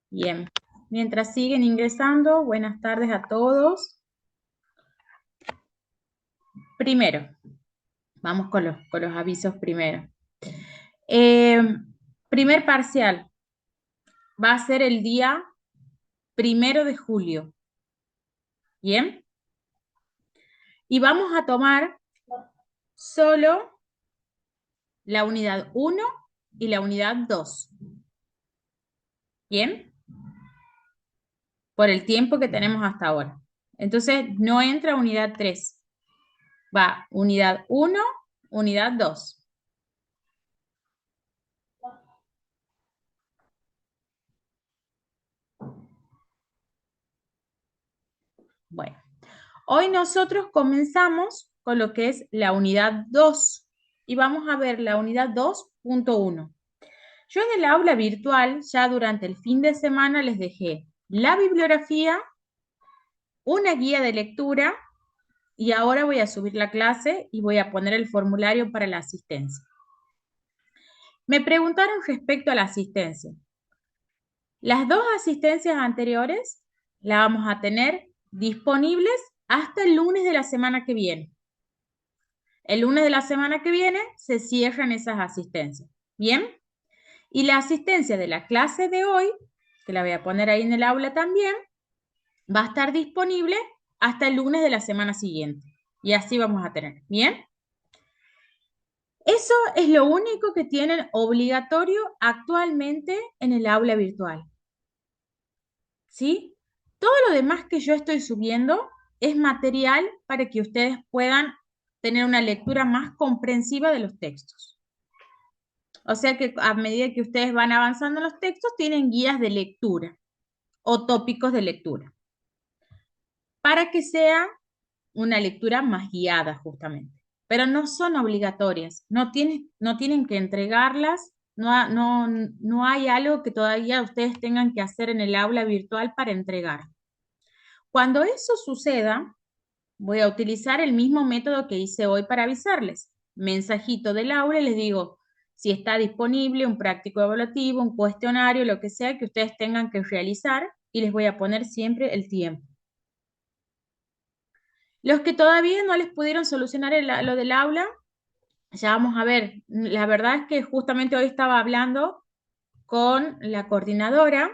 Bien, mientras siguen ingresando, buenas tardes a todos. Primero, vamos con los avisos primero. Eh, Primer parcial va a ser el día 1 de julio. Bien, y vamos a tomar solo la unidad 1 y la unidad 2. Bien, por el tiempo que tenemos hasta ahora. Entonces, no entra unidad 3. Va unidad 1, unidad 2. Bueno, hoy nosotros comenzamos con lo que es la unidad 2 y vamos a ver la unidad 2.1. Yo en el aula virtual, ya durante el fin de semana, les dejé la bibliografía, una guía de lectura y ahora voy a subir la clase y voy a poner el formulario para la asistencia. Me preguntaron respecto a la asistencia. Las dos asistencias anteriores las vamos a tener disponibles hasta el lunes de la semana que viene. El lunes de la semana que viene se cierran esas asistencias. ¿Bien? Y la asistencia de la clase de hoy, que la voy a poner ahí en el aula también, va a estar disponible hasta el lunes de la semana siguiente. Y así vamos a tener. ¿Bien? Eso es lo único que tienen obligatorio actualmente en el aula virtual. ¿Sí? Todo lo demás que yo estoy subiendo es material para que ustedes puedan tener una lectura más comprensiva de los textos. O sea que a medida que ustedes van avanzando en los textos, tienen guías de lectura o tópicos de lectura, para que sea una lectura más guiada justamente. Pero no son obligatorias, no tienen que entregarlas, no hay algo que todavía ustedes tengan que hacer en el aula virtual para entregar. Cuando eso suceda, voy a utilizar el mismo método que hice hoy para avisarles. Mensajito del aula y les digo si está disponible un práctico evaluativo, un cuestionario, lo que sea que ustedes tengan que realizar y les voy a poner siempre el tiempo. Los que todavía no les pudieron solucionar lo del aula, ya vamos a ver. La verdad es que justamente hoy estaba hablando con la coordinadora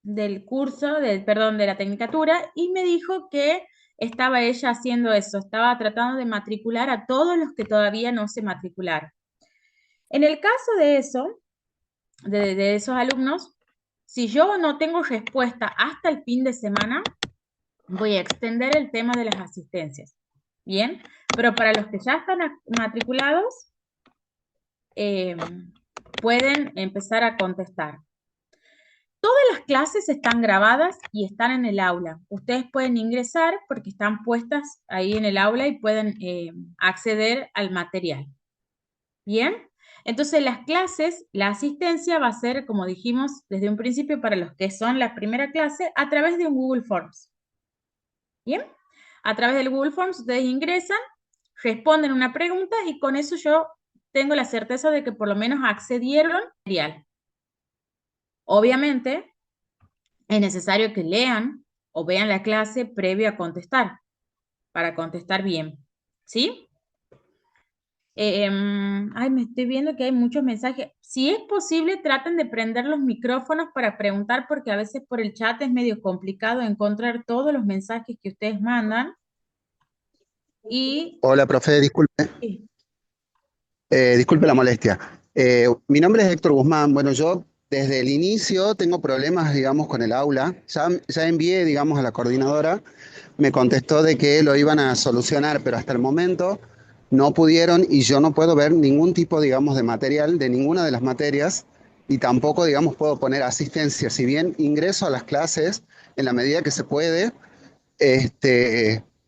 del curso, perdón, de la tecnicatura, y me dijo que estaba ella haciendo eso, estaba tratando de matricular a todos los que todavía no se matricularon. En el caso de eso, de esos alumnos, si yo no tengo respuesta hasta el fin de semana, voy a extender el tema de las asistencias. Bien, pero para los que ya están matriculados, eh, pueden empezar a contestar. Todas las clases están grabadas y están en el aula. Ustedes pueden ingresar porque están puestas ahí en el aula y pueden acceder al material. Bien, entonces las clases, la asistencia va a ser, como dijimos desde un principio, para los que son la primera clase, a través de un Google Forms. Bien, a través del Google Forms ustedes ingresan, responden una pregunta y con eso yo tengo la certeza de que por lo menos accedieron al material. Obviamente, es necesario que lean o vean la clase previo a contestar, para contestar bien. ¿Sí? Ay, me estoy viendo que hay muchos mensajes. Si es posible, traten de prender los micrófonos para preguntar, porque a veces por el chat es medio complicado encontrar todos los mensajes que ustedes mandan. Y Hola, profe, disculpe, sí, disculpe la molestia. Mi nombre es Héctor Guzmán. Bueno, yo desde el inicio tengo problemas, digamos, con el aula. Ya envié, digamos, a la coordinadora, me contestó de que lo iban a solucionar, pero hasta el momento no pudieron y yo no puedo ver ningún tipo, digamos, de material de ninguna de las materias y tampoco, digamos, puedo poner asistencia. Si bien ingreso a las clases en la medida que se puede,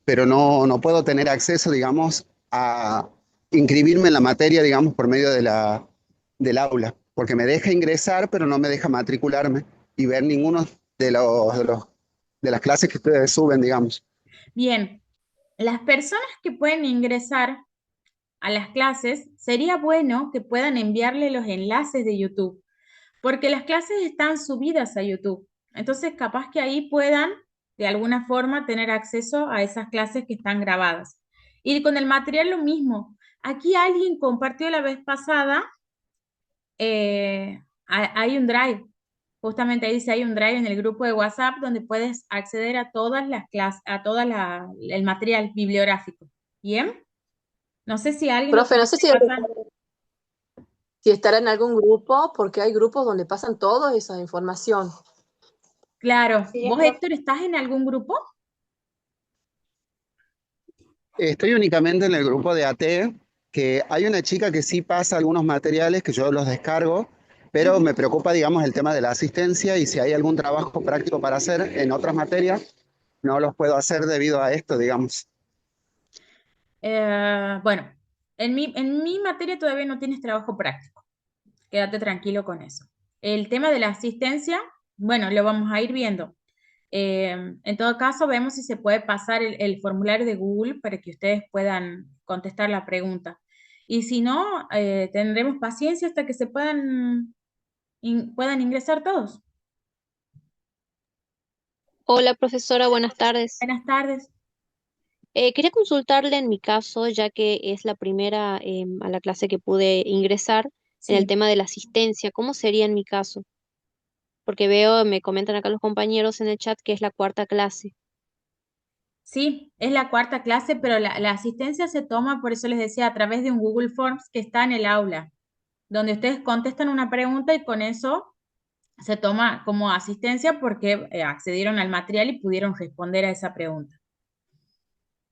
pero no puedo tener acceso, digamos, a inscribirme en la materia, digamos, por medio del aula, porque me deja ingresar, pero no me deja matricularme y ver ninguno de las clases que ustedes suben, digamos. bien, las personas que pueden ingresar a las clases, sería bueno que puedan enviarle los enlaces de YouTube, porque las clases están subidas a YouTube. Entonces, capaz que ahí puedan, de alguna forma, tener acceso a esas clases que están grabadas. Y con el material lo mismo. Aquí alguien compartió la vez pasada, hay un drive, justamente ahí dice, hay un drive en el grupo de WhatsApp donde puedes acceder a todas las clases, a el material bibliográfico. ¿Bien? No sé si alguien lo Profe, no puede sé pasar. si estará en algún grupo, porque hay grupos donde pasan toda esa información. Claro. Sí, ¿Vos, profe. Héctor, estás en algún grupo? Estoy únicamente en el grupo de AT, que hay una chica que sí pasa algunos materiales que yo los descargo, pero me preocupa, digamos, el tema de la asistencia y si hay algún trabajo práctico para hacer en otras materias, no los puedo hacer debido a esto, digamos. Bueno, en mi materia todavía no tienes trabajo práctico. Quédate tranquilo con eso. El tema de la asistencia, bueno, lo vamos a ir viendo. En todo caso, vemos si se puede pasar el formulario de Google para que ustedes puedan contestar la pregunta. Y si no, tendremos paciencia hasta que se puedan ingresar todos. Hola, profesora, buenas tardes. Buenas tardes. Quería consultarle en mi caso, ya que es la primera a la clase que pude ingresar en el Sí. tema de la asistencia. ¿Cómo sería en mi caso? Porque veo, me comentan acá los compañeros en el chat que es la cuarta clase. Sí, es la cuarta clase, pero la asistencia se toma, por eso les decía, a través de un Google Forms que está en el aula, donde ustedes contestan una pregunta y con eso se toma como asistencia porque accedieron al material y pudieron responder a esa pregunta.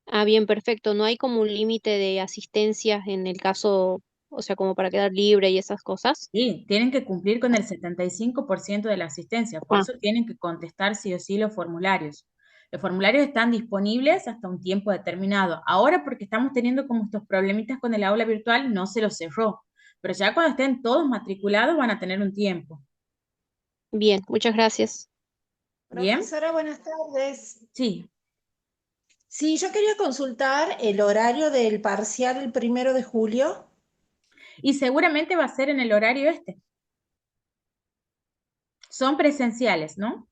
Ah, bien, perfecto. No hay como un límite de asistencia en el caso, o sea, como para quedar libre y esas cosas. Sí, tienen que cumplir con el 75% de la asistencia, por Ah, eso tienen que contestar sí o sí los formularios. Los formularios están disponibles hasta un tiempo determinado. Ahora, porque estamos teniendo como estos problemitas con el aula virtual, no se los cerró, pero ya cuando estén todos matriculados van a tener un tiempo. bien, muchas gracias. ¿Bien? Profesora, buenas tardes. Sí. Sí, yo quería consultar el horario del parcial el 1 de julio. Y seguramente va a ser en el horario este. Son presenciales, ¿no?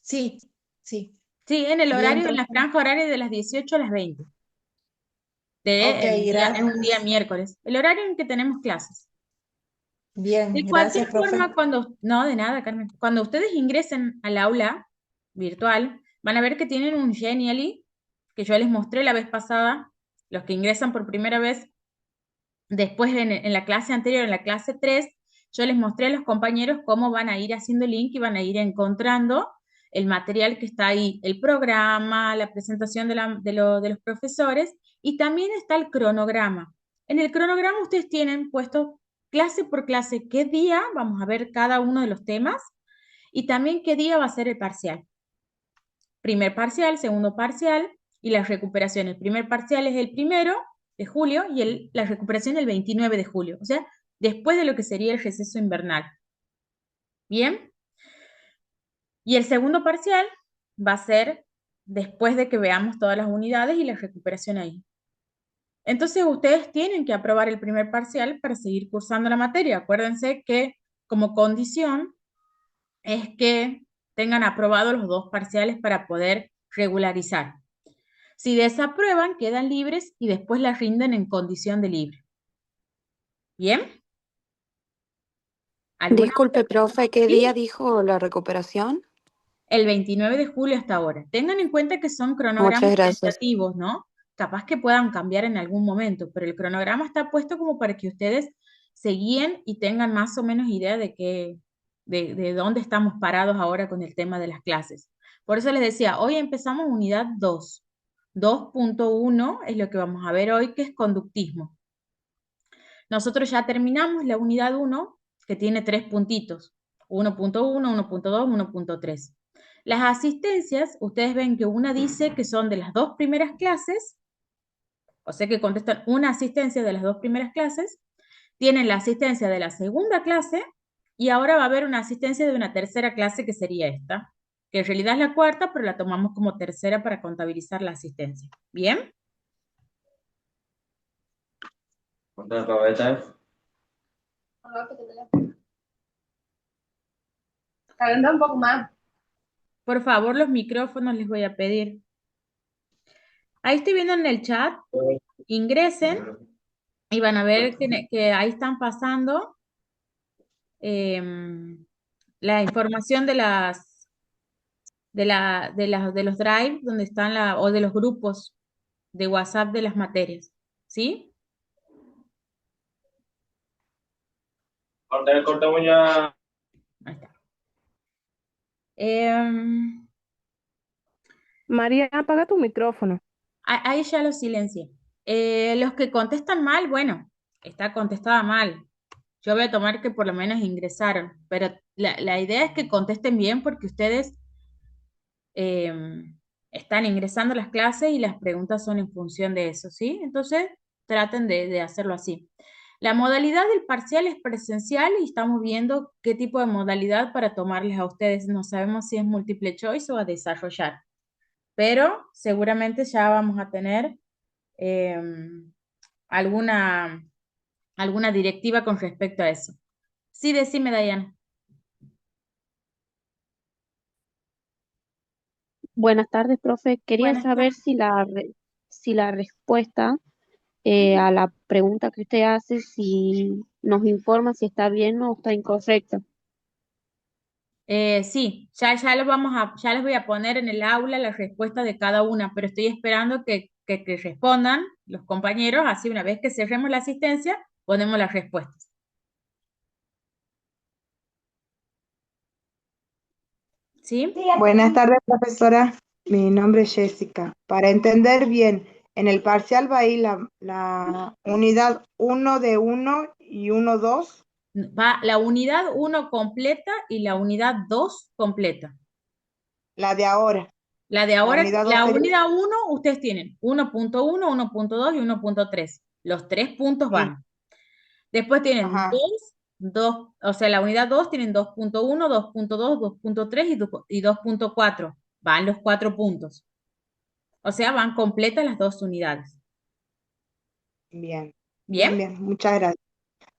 Sí, sí. Sí, en el Bien, horario, en la profesora. franja horaria de las 18 a las 20, Ok, es un día gracias. miércoles, el horario en que tenemos clases. Bien, De cualquier gracias, profe. forma, no, de nada, Carmen, cuando ustedes ingresen al aula virtual, van a ver que tienen un Genially, que yo les mostré la vez pasada, los que ingresan por primera vez, después en la clase anterior, en la clase 3, yo les mostré a los compañeros cómo van a ir haciendo link y van a ir encontrando el material que está ahí, el programa, la presentación de los profesores y también está el cronograma. En el cronograma ustedes tienen puesto clase por clase qué día vamos a ver cada uno de los temas y también qué día va a ser el parcial. Primer parcial, segundo parcial y la recuperación. El primer parcial es el 1 de julio y la recuperación el 29 de julio, o sea, después de lo que sería el receso invernal. ¿Bien? Y el segundo parcial va a ser después de que veamos todas las unidades y la recuperación ahí. Entonces, ustedes tienen que aprobar el primer parcial para seguir cursando la materia. Acuérdense que como condición es que tengan aprobados los dos parciales para poder regularizar. Si desaprueban, quedan libres y después las rinden en condición de libre. ¿Bien? ¿Alguna? Disculpe, profe, ¿qué día Sí, dijo la recuperación? el 29 de julio hasta ahora. Tengan en cuenta que son Muchas cronogramas gracias. tentativos, ¿no? Capaz que puedan cambiar en algún momento, pero el cronograma está puesto como para que ustedes se guíen y tengan más o menos idea de dónde estamos parados ahora con el tema de las clases. Por eso les decía, hoy empezamos unidad 2. 2.1 es lo que vamos a ver hoy, que es conductismo. Nosotros ya terminamos la unidad 1, que tiene 3 puntitos, 1.1, 1.2, 1.3. Las asistencias, ustedes ven que una dice que son de las dos primeras clases, o sea que contestan una asistencia de las dos primeras clases, tienen la asistencia de la segunda clase y ahora va a haber una asistencia de una tercera clase que sería esta, que en realidad es la cuarta, pero la tomamos como tercera para contabilizar la asistencia. ¿Bien? Calenta un poco más. Por favor, los micrófonos les voy a pedir. Ahí estoy viendo en el chat, ingresen y van a ver que ahí están pasando la información de los drive donde están o de los grupos de WhatsApp de las materias. ¿Sí? Cortamos ya. Ahí está. Em, María, apaga tu micrófono. Ahí ya lo silencié. Los que contestan mal, bueno, está contestada mal. Yo voy a tomar que por lo menos ingresaron, pero la idea es que contesten bien porque ustedes están ingresando a las clases y las preguntas son en función de eso, ¿sí? Entonces, traten de hacerlo así. La modalidad del parcial es presencial y estamos viendo qué tipo de modalidad para tomarles a ustedes. No sabemos si es múltiple choice o a desarrollar, pero seguramente ya vamos a tener alguna, alguna directiva con respecto a eso. Sí, decime, Dayana. Buenas tardes, profe. Quería Buenas saber tardes. si la respuesta a la pregunta que usted hace, si nos informa si está bien o está incorrecta. Sí, ya ya les voy a poner en el aula la respuesta de cada una, pero estoy esperando que respondan los compañeros, así una vez que cerremos la asistencia, ponemos las respuestas. ¿Sí? Buenas tardes, profesora. Mi nombre es Jessica. Para entender bien, en el parcial va a ir la unidad uno de uno y uno 2. Va la unidad 1 completa y la unidad 2 completa. La de ahora. La de La ahora, unidad 2 la sería. unidad 1, ustedes tienen 1.1, 1.2 y 1.3. Los 3 puntos Sí, van. Después tienen ajá, o sea, la unidad 2 tienen 2.1, 2.2, 2.3 y 2.4. Van los 4 puntos. O sea, van completas las 2 unidades. bien. Bien, ¿Bien? bien. Muchas gracias.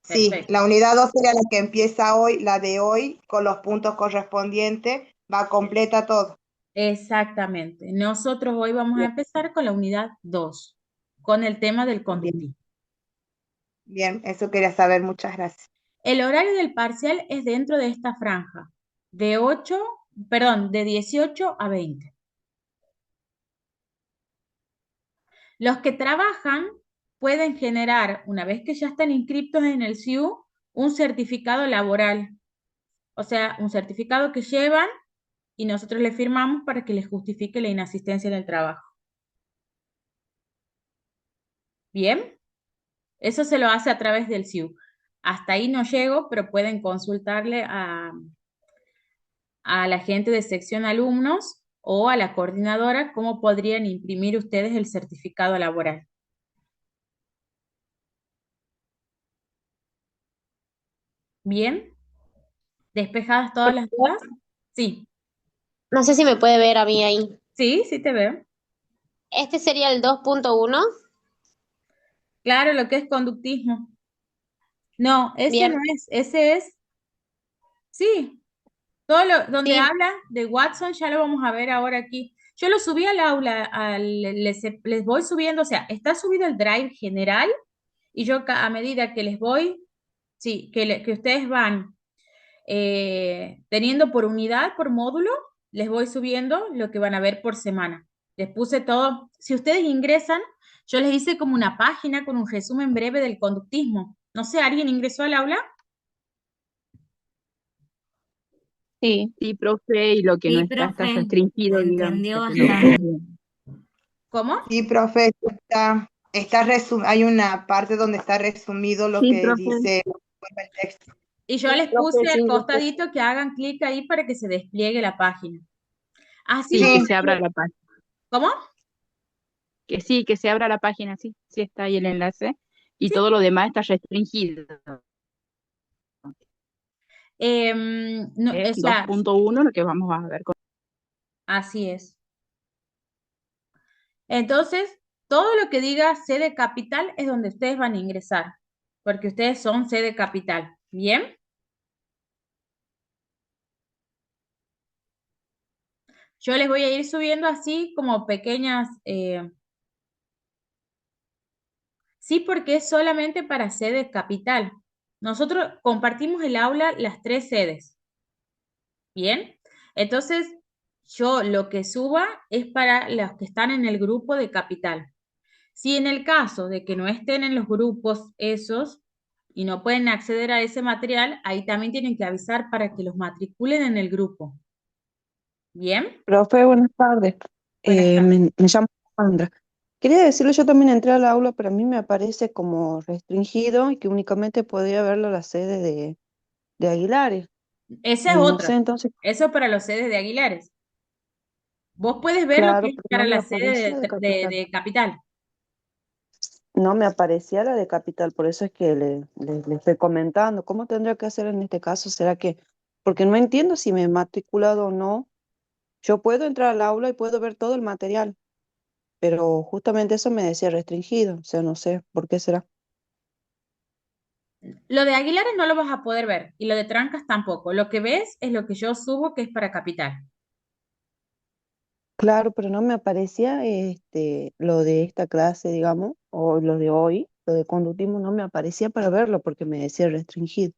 Sí, Perfecto. la unidad 2 sería la que empieza hoy, la de hoy, con los puntos correspondientes. Va completa todo. Exactamente. Nosotros hoy vamos a Bien, empezar con la unidad 2, con el tema del bien, conductismo. bien. Eso quería saber. Muchas gracias. El horario del parcial es dentro de esta franja, de 18 a 20. Los que trabajan pueden generar, una vez que ya están inscriptos en el SIU, un certificado laboral, o sea, un certificado que llevan y nosotros le firmamos para que les justifique la inasistencia en el trabajo. Bien, eso se lo hace a través del SIU. Hasta ahí no llego, pero pueden consultarle a la gente de sección alumnos o a la coordinadora cómo podrían imprimir ustedes el certificado laboral. Bien, despejadas todas las dudas. Sí, No sé si me puede ver a mí ahí. sí te veo. Este sería el 2.1. Claro, lo que es conductismo. No, ese no Bien, es, ese es, sí, donde sí, habla de Watson ya lo vamos a ver ahora aquí. Yo lo subí al aula, les voy subiendo, o sea, está subido el drive general y yo a medida que les voy, sí, que ustedes van teniendo por unidad, por módulo, les voy subiendo lo que van a ver por semana. Les puse todo. Si ustedes ingresan, yo les hice como una página con un resumen breve del conductismo. No sé, ¿alguien ingresó al aula? Sí. Sí, profe, y lo que no Sí, está profe, se restringido, digamos, entendió para que lo veamos bastante. bien. ¿Cómo? Sí, profe, hay una parte donde está resumido lo Sí, que profe. dice el texto. Y yo Sí, les profe, puse sí, al después. costadito que hagan clic ahí para que se despliegue la página. Así Sí, que vamos Sí, se a abra ir. la página. ¿Cómo? Que se abra la página, sí, sí está ahí el enlace. Y Sí. todo lo demás está restringido. No, o Es sea, 2.1 lo que vamos a ver. así es. Entonces, todo lo que diga sede capital es donde ustedes van a ingresar, porque ustedes son sede capital. ¿Bien? Yo les voy a ir subiendo así como pequeñas, sí, porque es solamente para sede capital. Nosotros compartimos el aula las 3 sedes, ¿bien? Entonces, yo lo que suba es para los que están en el grupo de capital. Si en el caso de que no estén en los grupos esos y no pueden acceder a ese material, ahí también tienen que avisar para que los matriculen en el grupo. ¿Bien? Profe, buenas tardes. Buenas tardes. Me llamo Sandra. Quería decirle, yo también entré al aula, pero a mí me aparece como restringido y que únicamente podía verlo la sede de Aguilares. Esa es Y no sé, otra. entonces, Eso para los sedes de Aguilares. Vos puedes ver lo que claro, es pero no para me la sede aparecía de de, Capital. de Capital. No me aparecía la de Capital, por eso es que le estoy comentando. ¿Cómo tendría que hacer en este caso? ¿Será que, porque no entiendo si me he matriculado o no? Yo puedo entrar al aula y puedo ver todo el material, pero justamente eso me decía restringido, o sea, no sé por qué será. Lo de Aguilares no lo vas a poder ver y lo de Trancas tampoco. Lo que ves es lo que yo subo que es para Capital. Claro, pero no me aparecía lo de esta clase, digamos, o lo de hoy, lo de conductismo, no me aparecía para verlo porque me decía restringido.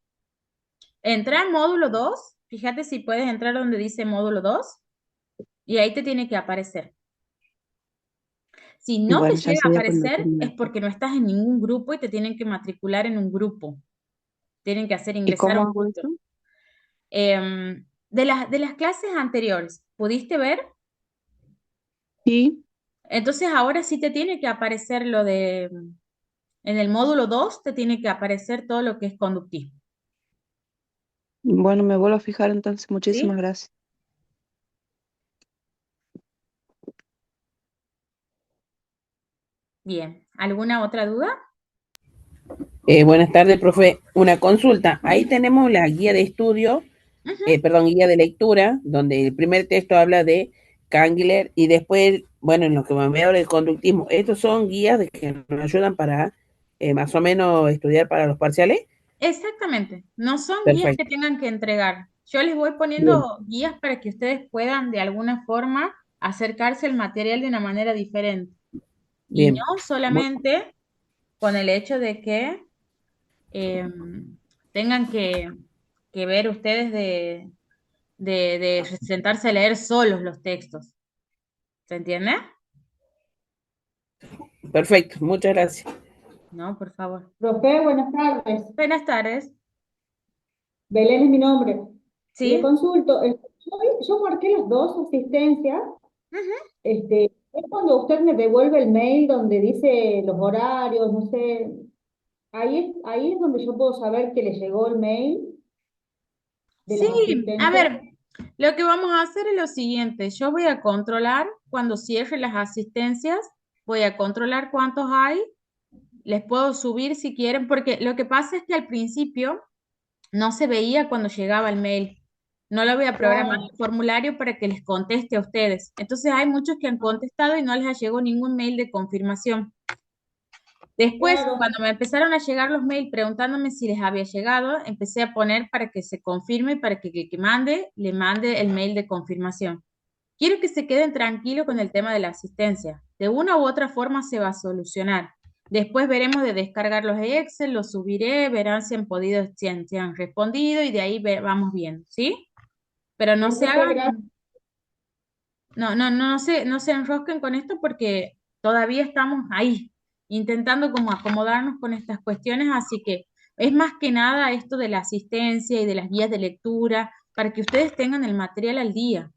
Entra en módulo 2. Fíjate si puedes entrar donde dice módulo 2 y ahí te tiene que aparecer. Si no te Bueno, ya llega a sería cuando aparecer termine. es porque no estás en ningún grupo y te tienen que matricular en un grupo. Tienen que hacer ¿Y ingresar cómo un hago curso. eso? De las clases anteriores, ¿pudiste ver? Sí, Entonces ahora sí te tiene que aparecer lo de, en el módulo 2 te tiene que aparecer todo lo que es conductismo, bueno, me vuelvo a fijar entonces, muchísimas ¿sí? gracias. Bien, ¿alguna otra duda? Buenas tardes, profe. Una consulta. Ahí tenemos la guía de estudio, Ujú. perdón, guía de lectura, donde el primer texto habla de Kangler y después, bueno, en lo que me habla del conductismo. ¿Estos son guías de que nos ayudan para más o menos estudiar para los parciales? Exactamente, no son guías que Perfecto. tengan que entregar. Yo les voy Bien, poniendo guías para que ustedes puedan de alguna forma acercarse al material de una manera diferente. Y bien. no solamente con el hecho de que eh, tengan que ver ustedes de sentarse a leer solos los textos. ¿Se entiende? Perfecto, muchas gracias. No, por favor. Profe, buenas tardes. Buenas tardes. Belén es mi nombre. Le ¿Sí? consulto, yo marqué las dos asistencias. Ujú. Es cuando usted me devuelve el mail donde dice los horarios, no sé. Ahí es donde yo puedo saber que le llegó el mail de Sí, las a asistencias. ver, lo que vamos a hacer es lo siguiente. Yo voy a controlar cuando cierre las asistencias, voy a controlar cuántos hay, les puedo subir si quieren, porque lo que pasa es que al principio no se veía cuando llegaba el mail. No lo voy a programar Claro, el formulario para que les conteste a ustedes. Entonces hay muchos que han contestado y no les llegó ningún mail de confirmación. Después, claro. cuando me empezaron a llegar los mails preguntándome si les había llegado, empecé a poner para que se confirme, para que el que mande, le mande el mail de confirmación. Quiero que se queden tranquilos con el tema de la asistencia. De una u otra forma se va a solucionar. Después veremos de descargar los Excel, los subiré, verán si han podido, si han respondido y de ahí vamos viendo, ¿sí? Pero no Bien, se profe, gracias. hagan, no se enrosquen con esto porque todavía estamos ahí, intentando como acomodarnos con estas cuestiones, así que es más que nada esto de la asistencia y de las guías de lectura, para que ustedes tengan el material al día,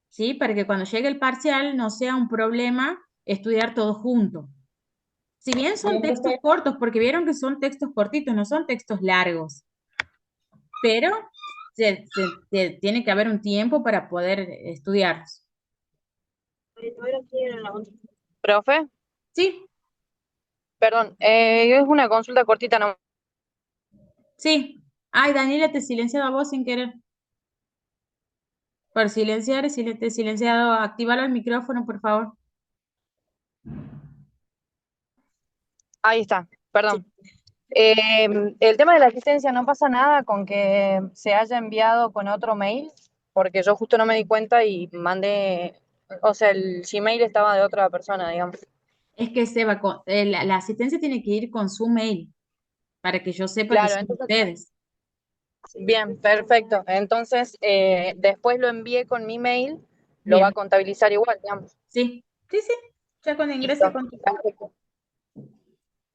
¿sí? Para que cuando llegue el parcial no sea un problema estudiar todo junto. Si bien son Bien, textos profe. cortos, porque vieron que son textos cortitos, no son textos largos, pero tiene que haber un tiempo para poder estudiarlos. Profe, Sí, perdón, es una consulta cortita, no. sí. Ay, Daniela, te he silenciado a vos sin querer. Por silenciar, te he silenciado. Actívalo el micrófono, por favor. Ahí está, Sí. perdón. El tema de la asistencia, ¿no pasa nada con que se haya enviado con otro mail? Porque yo justo no me di cuenta y mandé O sea, el Gmail estaba de otra persona, digamos. Es que la asistencia tiene que ir con su mail para que yo sepa que Claro, son entonces, ustedes. bien, perfecto. Entonces, después lo envié con mi mail, lo va a Bien, contabilizar igual, digamos. sí, sí, sí. Ya cuando ingrese Listo. con tu... Perfecto.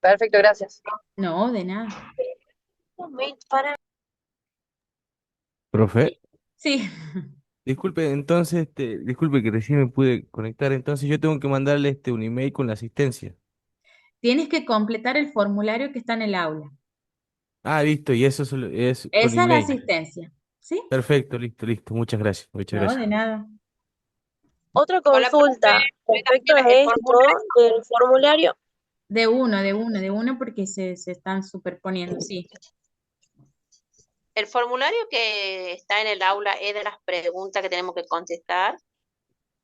Perfecto, gracias. No, de nada. Profe, Sí, disculpe, entonces, disculpe que recién me pude conectar, entonces yo tengo que mandarle un email con la asistencia. tienes que completar el formulario que está en el aula. Ah, listo, y eso es con Esa es la email. asistencia, ¿sí? Perfecto, listo, listo. Muchas gracias, muchas No, gracias. de nada. Otra Hola, profe. consulta ¿Me respecto cambian a el esto formulario? del formulario. De uno, porque se están superponiendo, sí. El formulario que está en el aula es de las preguntas que tenemos que contestar.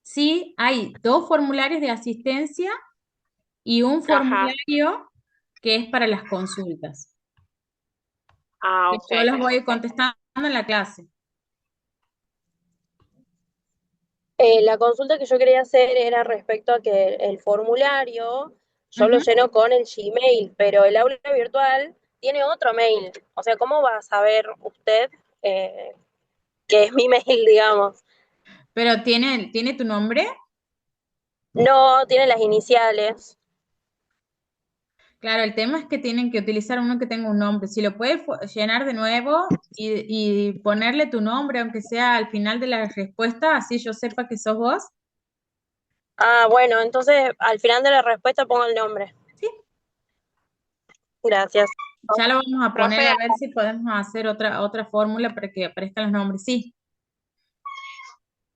Sí, hay dos formularios de asistencia y un Ajá. formulario que es para las consultas. Ah, Que ok. yo los voy contestando en la clase. La consulta que yo quería hacer era respecto a que el formulario yo lo Ujú. lleno con el Gmail, pero el aula virtual tiene otro mail. O sea, ¿cómo va a saber usted eh, que es mi mail, digamos? Pero ¿tiene tu nombre? No, tiene las iniciales. Claro, el tema es que tienen que utilizar uno que tenga un nombre. Si lo puedes llenar de nuevo y ponerle tu nombre, aunque sea al final de la respuesta, así yo sepa que sos vos. Ah, bueno, entonces al final de la respuesta pongo el nombre. Sí. Gracias. Ya lo vamos a poner Profe, a ver si podemos hacer otra fórmula para que aparezcan los nombres. Sí.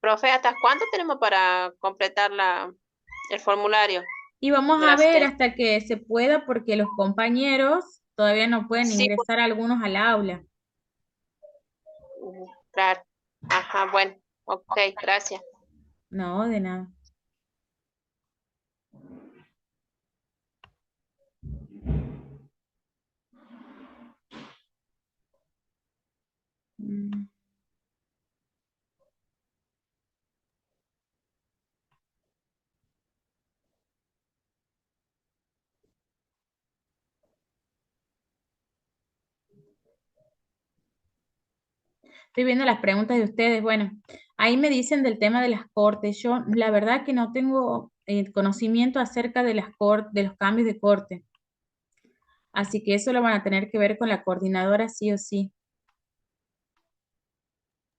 profe, ¿hasta cuándo tenemos para completar el formulario Y vamos de la a ver asistencia? hasta que se pueda porque los compañeros todavía no pueden Sí, ingresar algunos al aula. claro. Ajá, bueno. Ok, gracias. No, de nada. Mm. Estoy viendo las preguntas de ustedes. Bueno, ahí me dicen del tema de las cortes. Yo, la verdad que no tengo conocimiento acerca de de los cambios de corte. Así que eso lo van a tener que ver con la coordinadora sí o sí.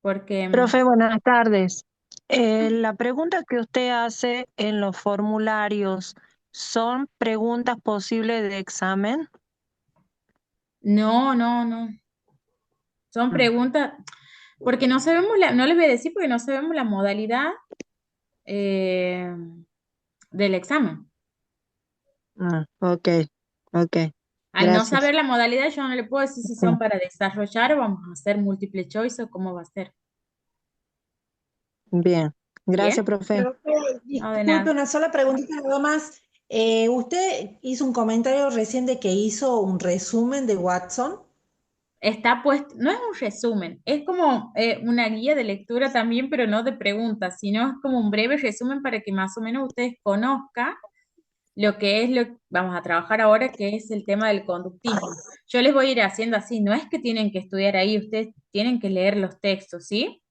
Porque Profe, buenas tardes. La pregunta que usted hace en los formularios, ¿son preguntas posibles de examen? no, no, no. Son preguntas, porque no sabemos no les voy a decir porque no sabemos la modalidad eh, del examen. Ok, ok, Al no gracias. saber la modalidad, yo no le puedo decir si son para desarrollar o vamos a hacer múltiple choice o cómo va a ser. Bien, gracias, ¿Bien? profe. No, de Disculpe, nada. una sola preguntita nada más. Usted hizo un comentario recién de que hizo un resumen de Watson. Está puesto, no es un resumen, es como una guía de lectura también, pero no de preguntas, sino es como un breve resumen para que más o menos ustedes conozcan lo que es lo que vamos a trabajar ahora, que es el tema del conductismo. Yo les voy a ir haciendo así, no es que tienen que estudiar ahí, ustedes tienen que leer los textos, ¿sí?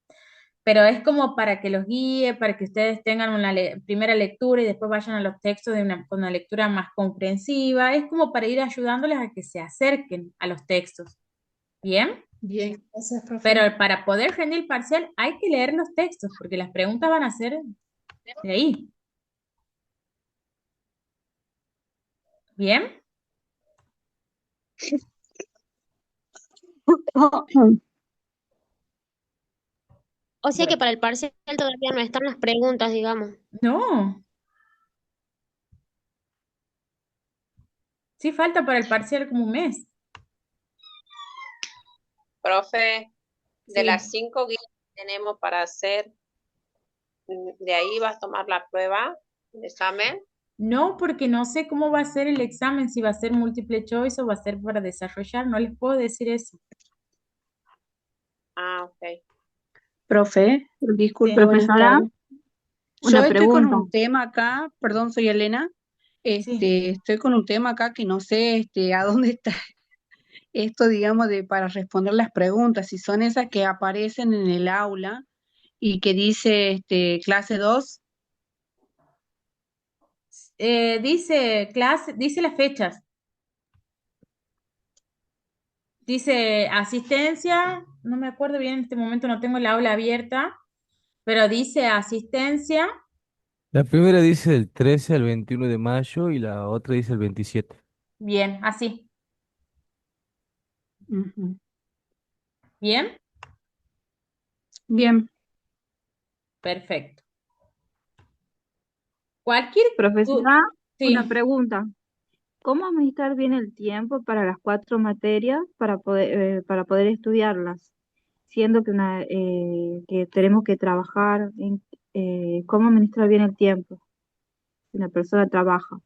Pero es como para que los guíe, para que ustedes tengan una primera lectura y después vayan a los textos con una lectura más comprensiva, es como para ir ayudándoles a que se acerquen a los textos, ¿bien? Bien, gracias, Pero profe. para poder rendir parcial hay que leer los textos, porque las preguntas van a ser de ahí, ¿bien? O sea que para el parcial todavía no están las preguntas, digamos. No, sí falta para el parcial como un mes. Profe, de Sí. las 5 guías que tenemos para hacer, ¿de ahí vas a tomar la prueba, el examen? No, porque no sé cómo va a ser el examen, si va a ser múltiple choice o va a ser para desarrollar, no les puedo decir eso. Ah, ok. Profe, disculpe, Sí. buenas Profesora, tardes. Yo Una estoy con pregunta. un tema acá, perdón, soy Elena. Sí. Estoy con un tema acá que no sé a dónde está esto, digamos, de para responder las preguntas, si son esas que aparecen en el aula y que dice clase 2. Dice clase, dice las fechas, dice asistencia, no me acuerdo bien en este momento, no tengo el aula abierta, pero dice asistencia, La primera dice del 13 al 21 de mayo y la otra dice el 27. bien, así, Ujú. bien, Bien, perfecto. Cualquier, Profesora, una sí, pregunta. ¿Cómo administrar bien el tiempo para las 4 materias para poder estudiarlas? Siendo que tenemos que trabajar en cómo administrar bien el tiempo si una persona trabaja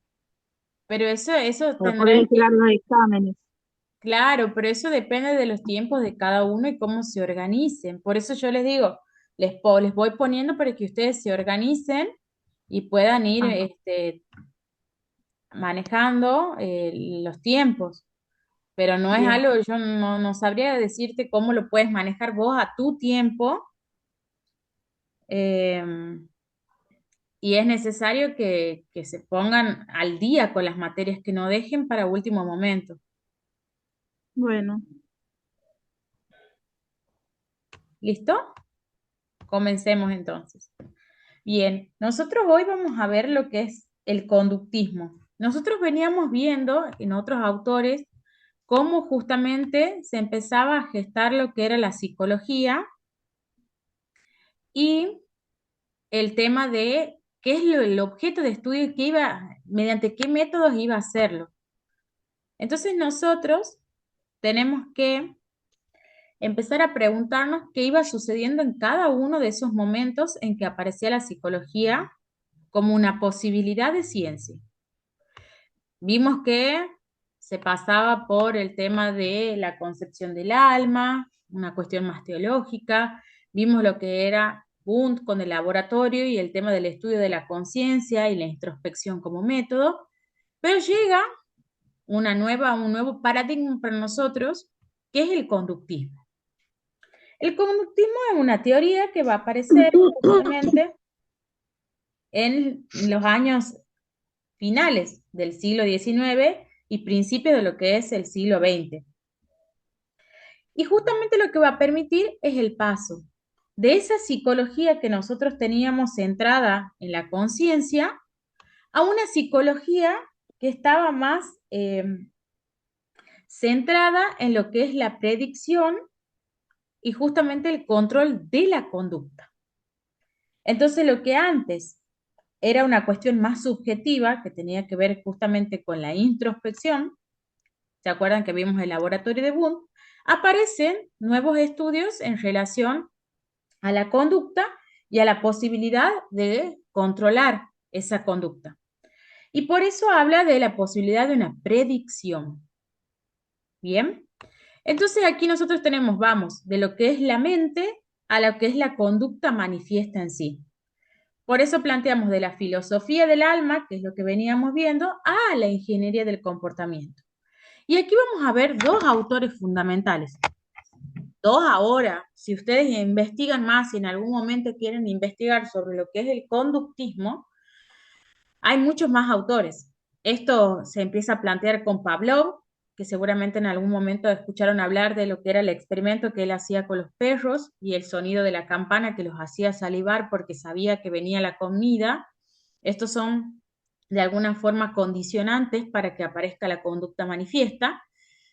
pero eso para poder tendrán que, estudiar los exámenes. claro, pero eso depende de los tiempos de cada uno y cómo se organicen. Por eso yo les digo, les voy poniendo para que ustedes se organicen y puedan ir Ah, manejando los tiempos. Pero no es bien, algo, yo no sabría decirte cómo lo puedes manejar vos a tu tiempo, eh, y es necesario que se pongan al día con las materias que no dejen para último momento. bueno, ¿Listo? Comencemos entonces. Bien, nosotros hoy vamos a ver lo que es el conductismo. Nosotros veníamos viendo en otros autores cómo justamente se empezaba a gestar lo que era la psicología y el tema de qué es el objeto de estudio y qué mediante qué métodos iba a hacerlo. Entonces nosotros tenemos que empezar a preguntarnos qué iba sucediendo en cada uno de esos momentos en que aparecía la psicología como una posibilidad de ciencia. Vimos que se pasaba por el tema de la concepción del alma, una cuestión más teológica. Vimos lo que era Wundt con el laboratorio y el tema del estudio de la conciencia y la introspección como método. Pero llega un nuevo paradigma para nosotros, que es el conductismo. El conductismo es una teoría que va a aparecer justamente en los años finales del siglo XIX y principios de lo que es el siglo XX. Y justamente lo que va a permitir es el paso de esa psicología que nosotros teníamos centrada en la conciencia a una psicología que estaba más centrada en lo que es la predicción y justamente el control de la conducta. Entonces, lo que antes era una cuestión más subjetiva, que tenía que ver justamente con la introspección, ¿se acuerdan que vimos el laboratorio de Wundt? Aparecen nuevos estudios en relación a la conducta y a la posibilidad de controlar esa conducta. Y por eso habla de la posibilidad de una predicción. Bien, entonces aquí nosotros tenemos, vamos, de lo que es la mente a lo que es la conducta manifiesta en sí. Por eso planteamos de la filosofía del alma, que es lo que veníamos viendo, a la ingeniería del comportamiento. Y aquí vamos a ver dos autores fundamentales. Dos ahora, si ustedes investigan más, si en algún momento quieren investigar sobre lo que es el conductismo, hay muchos más autores. Esto se empieza a plantear con Pavlov, que seguramente en algún momento escucharon hablar de lo que era el experimento que él hacía con los perros y el sonido de la campana que los hacía salivar porque sabía que venía la comida. Estos son de alguna forma condicionantes para que aparezca la conducta manifiesta.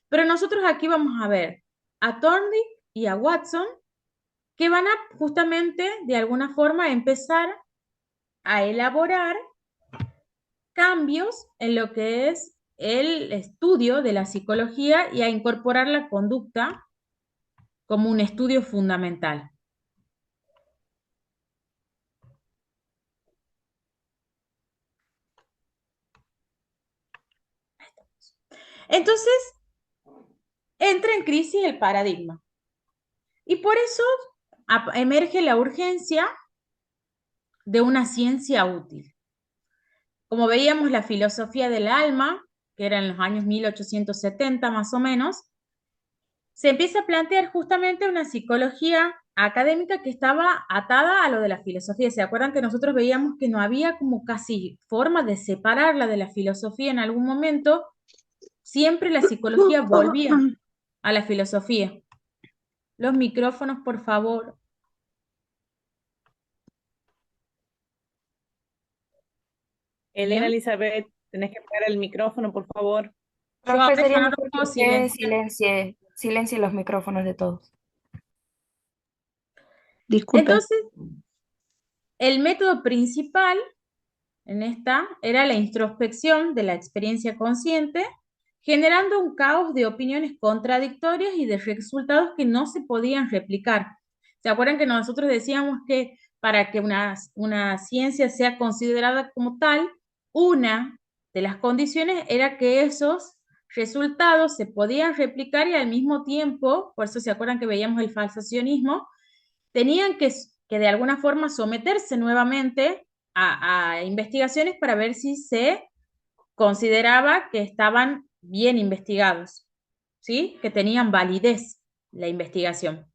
Pero nosotros aquí vamos a ver a Thorndike y a Watson que van a justamente de alguna forma empezar a elaborar cambios en lo que es el estudio de la psicología y a incorporar la conducta como un estudio fundamental. Entonces, entra en crisis el paradigma. Y por eso emerge la urgencia de una ciencia útil. Como veíamos, la filosofía del alma, que era en los años 1870 más o menos, se empieza a plantear justamente una psicología académica que estaba atada a lo de la filosofía. ¿Se acuerdan que nosotros veíamos que no había como casi forma de separarla de la filosofía en algún momento? Siempre la psicología volvía a la filosofía. Los micrófonos, por favor. Elena Bien. Elizabeth, tenés que apagar el micrófono, por favor. Yo Profe, ahora sería ya no lo mejor que puedo usted silenciar. silencie los micrófonos de todos. Disculpe. Entonces, el método principal en esta era la introspección de la experiencia consciente, generando un caos de opiniones contradictorias y de resultados que no se podían replicar. ¿Se acuerdan que nosotros decíamos que para que una ciencia sea considerada como tal, una de las condiciones era que esos resultados se podían replicar y al mismo tiempo, por eso se acuerdan que veíamos el falsacionismo, tenían que de alguna forma someterse nuevamente a investigaciones para ver si se consideraba que estaban bien investigados, ¿sí? Que tenían validez la investigación.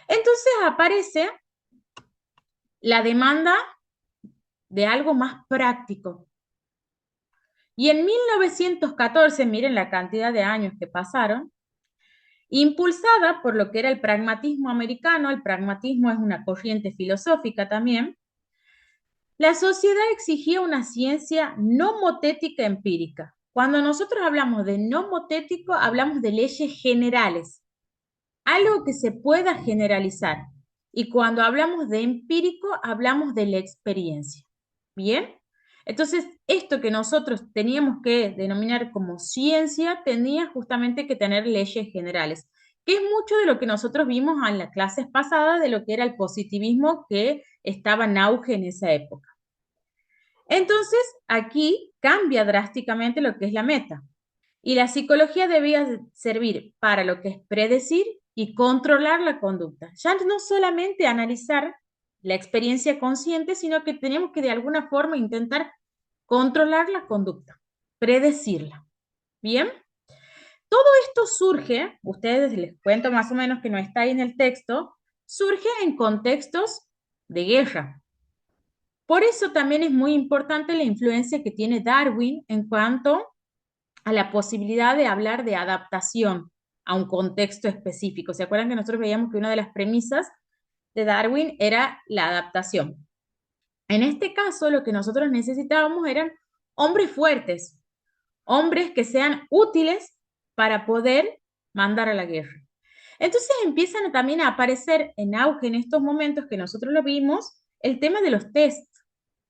Entonces aparece la demanda de algo más práctico. Y en 1914, miren la cantidad de años que pasaron, impulsada por lo que era el pragmatismo americano, el pragmatismo es una corriente filosófica también, la sociedad exigía una ciencia no motética empírica. Cuando nosotros hablamos de no motético, hablamos de leyes generales, algo que se pueda generalizar. Y cuando hablamos de empírico, hablamos de la experiencia. ¿Bien? Entonces, esto que nosotros teníamos que denominar como ciencia tenía justamente que tener leyes generales, que es mucho de lo que nosotros vimos en las clases pasadas de lo que era el positivismo que estaba en auge en esa época. Entonces, aquí cambia drásticamente lo que es la meta. Y la psicología debía servir para lo que es predecir y controlar la conducta. Ya no solamente analizar la experiencia consciente, sino que tenemos que de alguna forma intentar controlar la conducta, predecirla. ¿Bien? Todo esto surge, ustedes les cuento más o menos que no está ahí en el texto, surge en contextos de guerra. Por eso también es muy importante la influencia que tiene Darwin en cuanto a la posibilidad de hablar de adaptación a un contexto específico. ¿Se acuerdan que nosotros veíamos que una de las premisas de Darwin era la adaptación? En este caso, lo que nosotros necesitábamos eran hombres fuertes, hombres que sean útiles para poder mandar a la guerra. Entonces empiezan también a aparecer en auge en estos momentos que nosotros lo vimos, el tema de los tests,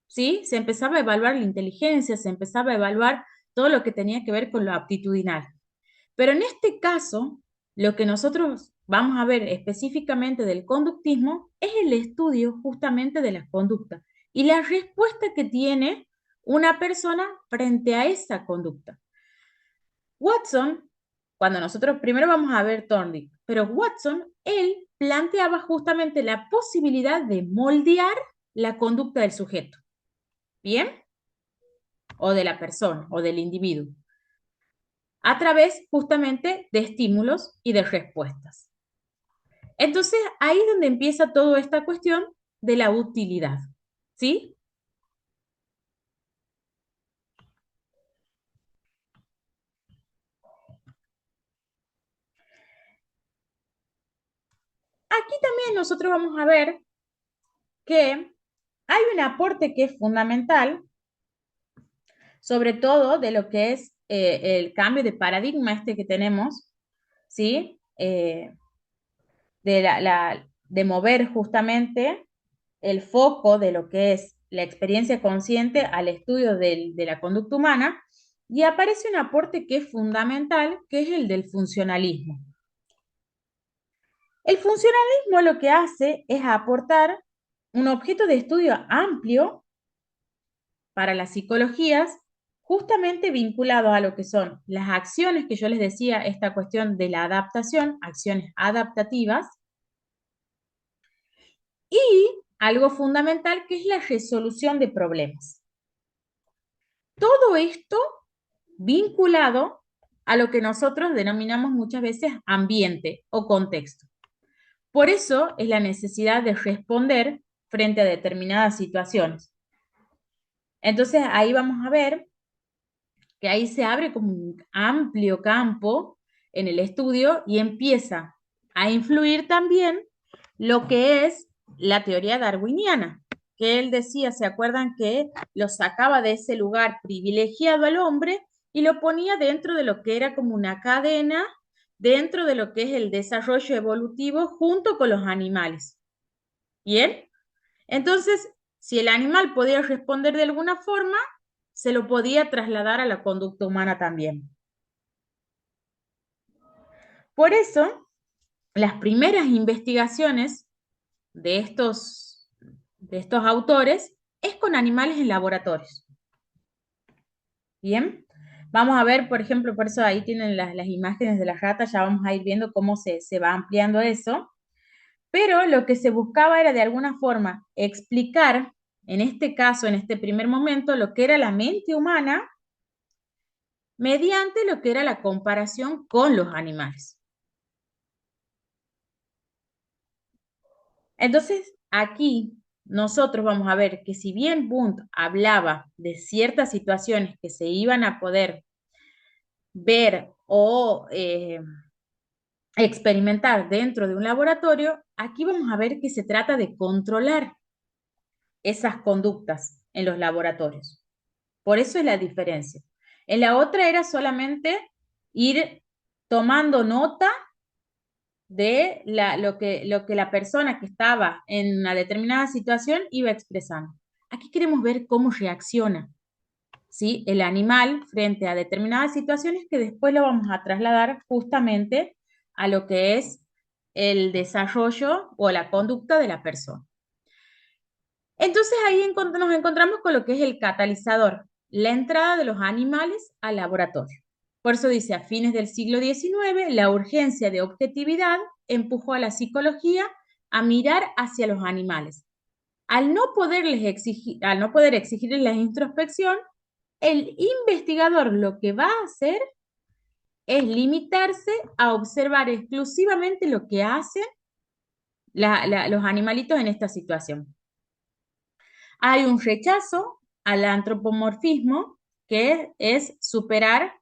¿sí? Se empezaba a evaluar la inteligencia, se empezaba a evaluar todo lo que tenía que ver con lo aptitudinal. Pero en este caso, lo que nosotros vamos a ver específicamente del conductismo es el estudio justamente de la conducta y la respuesta que tiene una persona frente a esa conducta. Watson, cuando nosotros primero vamos a ver Thorndike, pero Watson, él planteaba justamente la posibilidad de moldear la conducta del sujeto. ¿Bien? O de la persona o del individuo, a través justamente de estímulos y de respuestas. Entonces, ahí es donde empieza toda esta cuestión de la utilidad, ¿sí? Aquí también nosotros vamos a ver que hay un aporte que es fundamental, sobre todo de lo que es el cambio de paradigma este que tenemos, ¿sí? De mover justamente el foco de lo que es la experiencia consciente al estudio de la conducta humana, y aparece un aporte que es fundamental, que es el del funcionalismo. El funcionalismo lo que hace es aportar un objeto de estudio amplio para las psicologías, justamente vinculado a lo que son las acciones que yo les decía, esta cuestión de la adaptación, acciones adaptativas, y algo fundamental que es la resolución de problemas. Todo esto vinculado a lo que nosotros denominamos muchas veces ambiente o contexto. Por eso es la necesidad de responder frente a determinadas situaciones. Entonces ahí vamos a ver que ahí se abre como un amplio campo en el estudio y empieza a influir también lo que es la teoría darwiniana, que él decía, ¿se acuerdan que lo sacaba de ese lugar privilegiado al hombre y lo ponía dentro de lo que era como una cadena, dentro de lo que es el desarrollo evolutivo junto con los animales? ¿Bien? Entonces, si el animal podía responder de alguna forma, se lo podía trasladar a la conducta humana también. Por eso, las primeras investigaciones de estos autores es con animales en laboratorios. Bien, vamos a ver, por ejemplo, por eso ahí tienen las imágenes de las ratas, ya vamos a ir viendo cómo se va ampliando eso, pero lo que se buscaba era de alguna forma explicar, en este caso, en este primer momento, lo que era la mente humana mediante lo que era la comparación con los animales. Entonces, aquí nosotros vamos a ver que si bien Wundt hablaba de ciertas situaciones que se iban a poder ver o experimentar dentro de un laboratorio, aquí vamos a ver que se trata de controlar esas conductas en los laboratorios. Por eso es la diferencia. En la otra era solamente ir tomando nota de lo que la persona que estaba en una determinada situación iba expresando. Aquí queremos ver cómo reacciona, ¿sí?, el animal frente a determinadas situaciones que después lo vamos a trasladar justamente a lo que es el desarrollo o la conducta de la persona. Entonces ahí nos encontramos con lo que es el catalizador, la entrada de los animales al laboratorio. Por eso dice, a fines del siglo XIX, la urgencia de objetividad empujó a la psicología a mirar hacia los animales. Al no poder exigirles la introspección, el investigador lo que va a hacer es limitarse a observar exclusivamente lo que hacen los animalitos en esta situación. Hay un rechazo al antropomorfismo, que es superar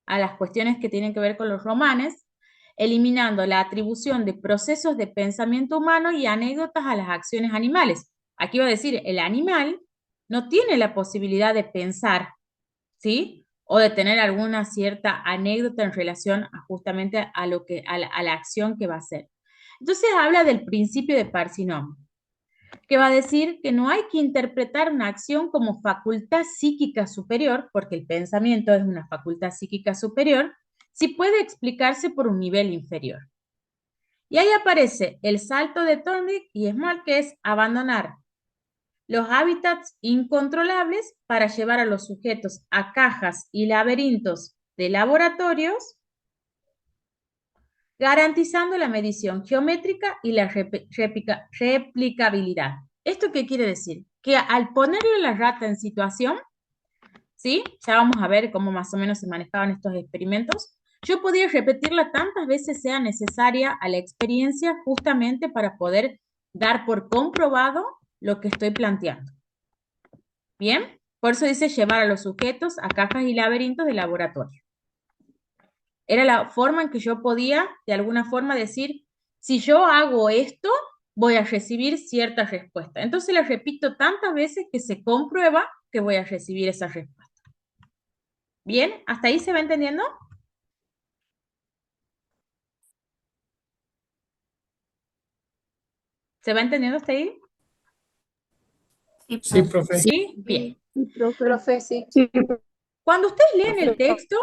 a las cuestiones que tienen que ver con los romanes, eliminando la atribución de procesos de pensamiento humano y anécdotas a las acciones animales. Aquí va a decir, el animal no tiene la posibilidad de pensar, ¿sí?, o de tener alguna cierta anécdota en relación justamente a la acción que va a hacer. Entonces habla del principio de parsinomio, que va a decir que no hay que interpretar una acción como facultad psíquica superior, porque el pensamiento es una facultad psíquica superior, si puede explicarse por un nivel inferior. Y ahí aparece el salto de Thorndike y Smart, que es abandonar los hábitats incontrolables para llevar a los sujetos a cajas y laberintos de laboratorios, garantizando la medición geométrica y la replicabilidad. ¿Esto qué quiere decir? Que al ponerle a la rata en situación, ¿sí?, ya vamos a ver cómo más o menos se manejaban estos experimentos, yo podía repetirla tantas veces sea necesaria a la experiencia justamente para poder dar por comprobado lo que estoy planteando. ¿Bien? Por eso dice llevar a los sujetos a cajas y laberintos de laboratorio. Era la forma en que yo podía, de alguna forma, decir, si yo hago esto, voy a recibir cierta respuesta. Entonces la repito tantas veces que se comprueba que voy a recibir esa respuesta. ¿Bien? ¿Hasta ahí se va entendiendo? ¿Se va entendiendo hasta ahí? Sí, profe. ¿Sí? Bien. Profe, sí. Cuando ustedes leen el texto,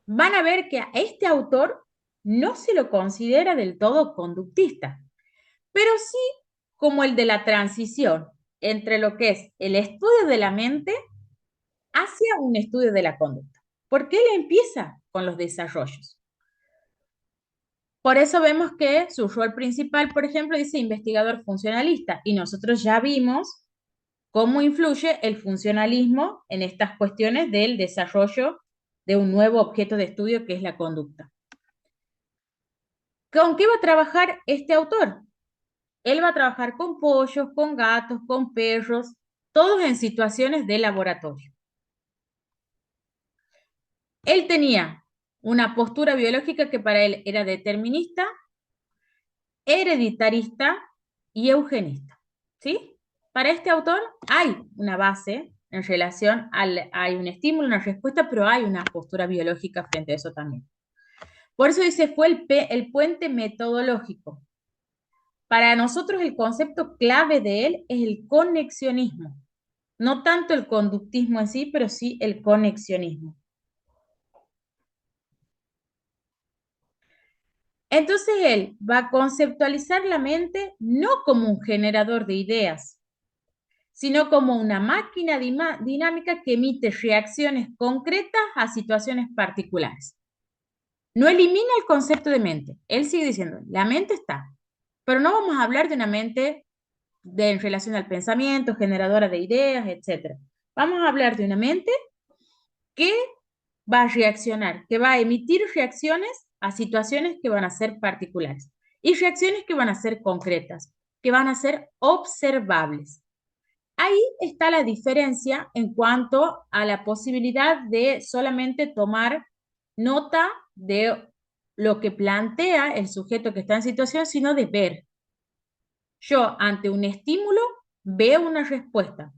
van a ver que a este autor no se lo considera del todo conductista, pero sí como el de la transición entre lo que es el estudio de la mente hacia un estudio de la conducta. Porque él empieza con los desarrollos. Por eso vemos que su rol principal, por ejemplo, dice investigador funcionalista, y nosotros ya vimos cómo influye el funcionalismo en estas cuestiones del desarrollo de un nuevo objeto de estudio que es la conducta. ¿Con qué va a trabajar este autor? Él va a trabajar con pollos, con gatos, con perros, todos en situaciones de laboratorio. Él tenía una postura biológica que para él era determinista, hereditarista y eugenista. ¿Sí? Para este autor hay una base en relación hay un estímulo, una respuesta, pero hay una postura biológica frente a eso también. Por eso dice, fue el puente metodológico. Para nosotros el concepto clave de él es el conexionismo. No tanto el conductismo en sí, pero sí el conexionismo. Entonces él va a conceptualizar la mente no como un generador de ideas, sino como una máquina dinámica que emite reacciones concretas a situaciones particulares. No elimina el concepto de mente. Él sigue diciendo, la mente está, pero no vamos a hablar de una mente en relación al pensamiento, generadora de ideas, etc. Vamos a hablar de una mente que va a reaccionar, que va a emitir reacciones a situaciones que van a ser particulares y reacciones que van a ser concretas, que van a ser observables. Ahí está la diferencia en cuanto a la posibilidad de solamente tomar nota de lo que plantea el sujeto que está en situación, sino de ver. Yo, ante un estímulo, veo una respuesta.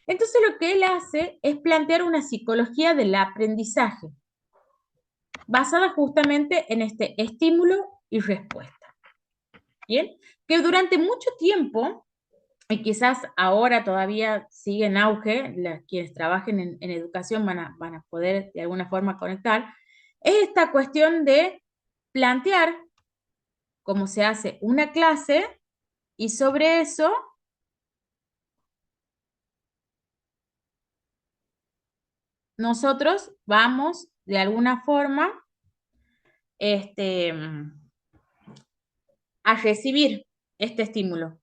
Entonces, lo que él hace es plantear una psicología del aprendizaje, basada justamente en este estímulo y respuesta. ¿Bien? Que durante mucho tiempo, y quizás ahora todavía sigue en auge, quienes trabajen en educación van a poder de alguna forma conectar, es esta cuestión de plantear cómo se hace una clase y sobre eso nosotros vamos de alguna forma a recibir este estímulo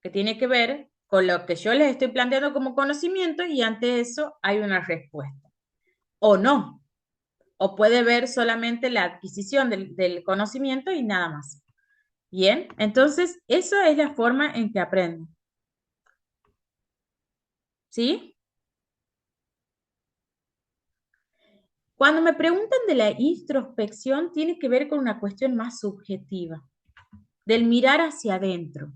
que tiene que ver con lo que yo les estoy planteando como conocimiento y ante eso hay una respuesta. O no. O puede ver solamente la adquisición del conocimiento y nada más. Bien, entonces eso es la forma en que aprenden. ¿Sí? Cuando me preguntan de la introspección, tiene que ver con una cuestión más subjetiva, del mirar hacia adentro.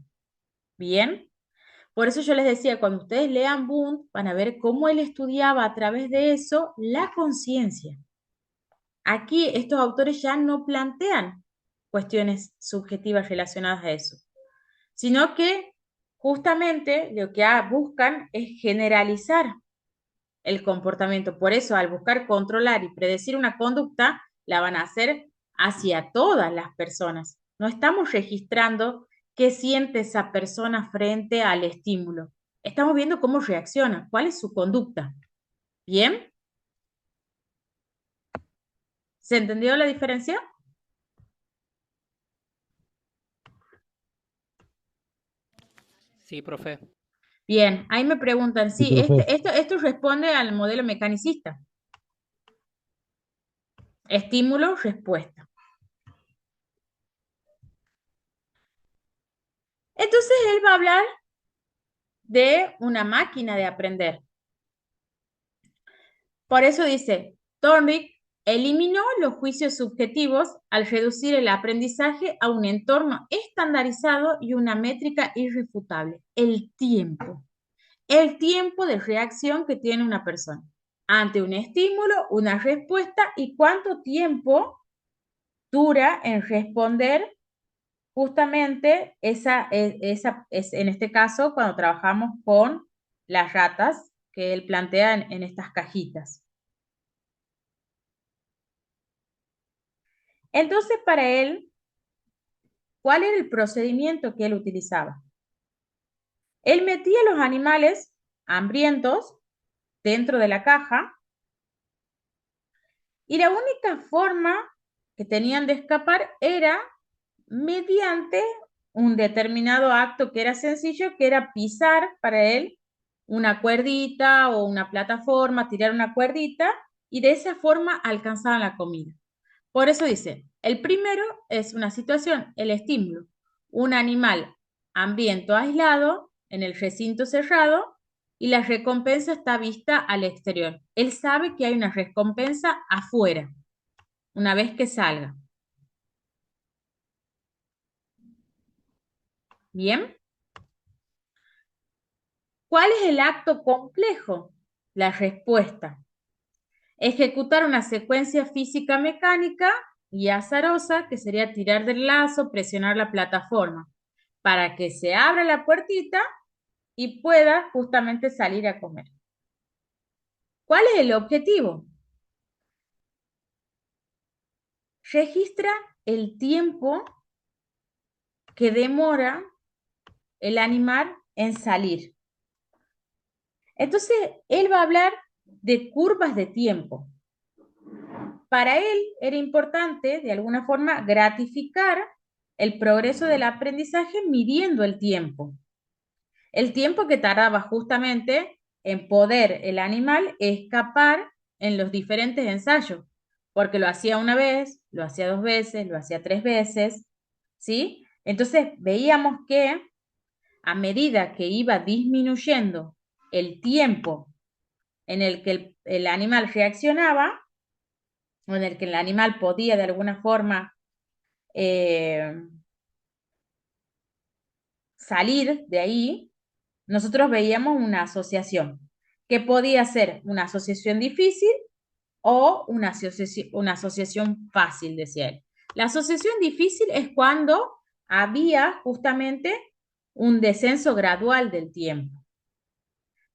¿Bien? Por eso yo les decía, cuando ustedes lean Wundt, van a ver cómo él estudiaba a través de eso la conciencia. Aquí estos autores ya no plantean cuestiones subjetivas relacionadas a eso, sino que justamente lo que buscan es generalizar el comportamiento. Por eso, al buscar controlar y predecir una conducta, la van a hacer hacia todas las personas. No estamos registrando qué siente esa persona frente al estímulo. Estamos viendo cómo reacciona, cuál es su conducta. ¿Bien? ¿Se entendió la diferencia? Sí, profe. Bien, ahí me preguntan, Sí, sí, profe. esto responde al modelo mecanicista. Estímulo, respuesta. Entonces él va a hablar de una máquina de aprender. Por eso dice, Thorndike eliminó los juicios subjetivos al reducir el aprendizaje a un entorno estandarizado y una métrica irrefutable, el tiempo. El tiempo de reacción que tiene una persona ante un estímulo, una respuesta y cuánto tiempo dura en responder justamente en este caso cuando trabajamos con las ratas que él plantea en estas cajitas. Entonces, para él, ¿cuál era el procedimiento que él utilizaba? Él metía los animales hambrientos dentro de la caja y la única forma que tenían de escapar era mediante un determinado acto que era sencillo, que era pisar para él una cuerdita o una plataforma, tirar una cuerdita, y de esa forma alcanzaban la comida. Por eso dice, el primero es una situación, el estímulo, un animal hambriento aislado en el recinto cerrado y la recompensa está vista al exterior. Él sabe que hay una recompensa afuera, una vez que salga. ¿Bien? ¿Cuál es el acto complejo? La respuesta. Ejecutar una secuencia física mecánica y azarosa, que sería tirar del lazo, presionar la plataforma, para que se abra la puertita y pueda justamente salir a comer. ¿Cuál es el objetivo? Registra el tiempo que demora el animal en salir. Entonces, él va a hablar de curvas de tiempo. Para él era importante, de alguna forma, gratificar el progreso del aprendizaje midiendo el tiempo. El tiempo que tardaba justamente en poder el animal escapar en los diferentes ensayos, porque lo hacía una vez, lo hacía 2 veces, lo hacía 3 veces, ¿sí? Entonces veíamos que a medida que iba disminuyendo el tiempo en el que el animal reaccionaba, o en el que el animal podía de alguna forma salir de ahí, nosotros veíamos una asociación, que podía ser una asociación difícil o una asociación fácil, decía él. La asociación difícil es cuando había justamente un descenso gradual del tiempo.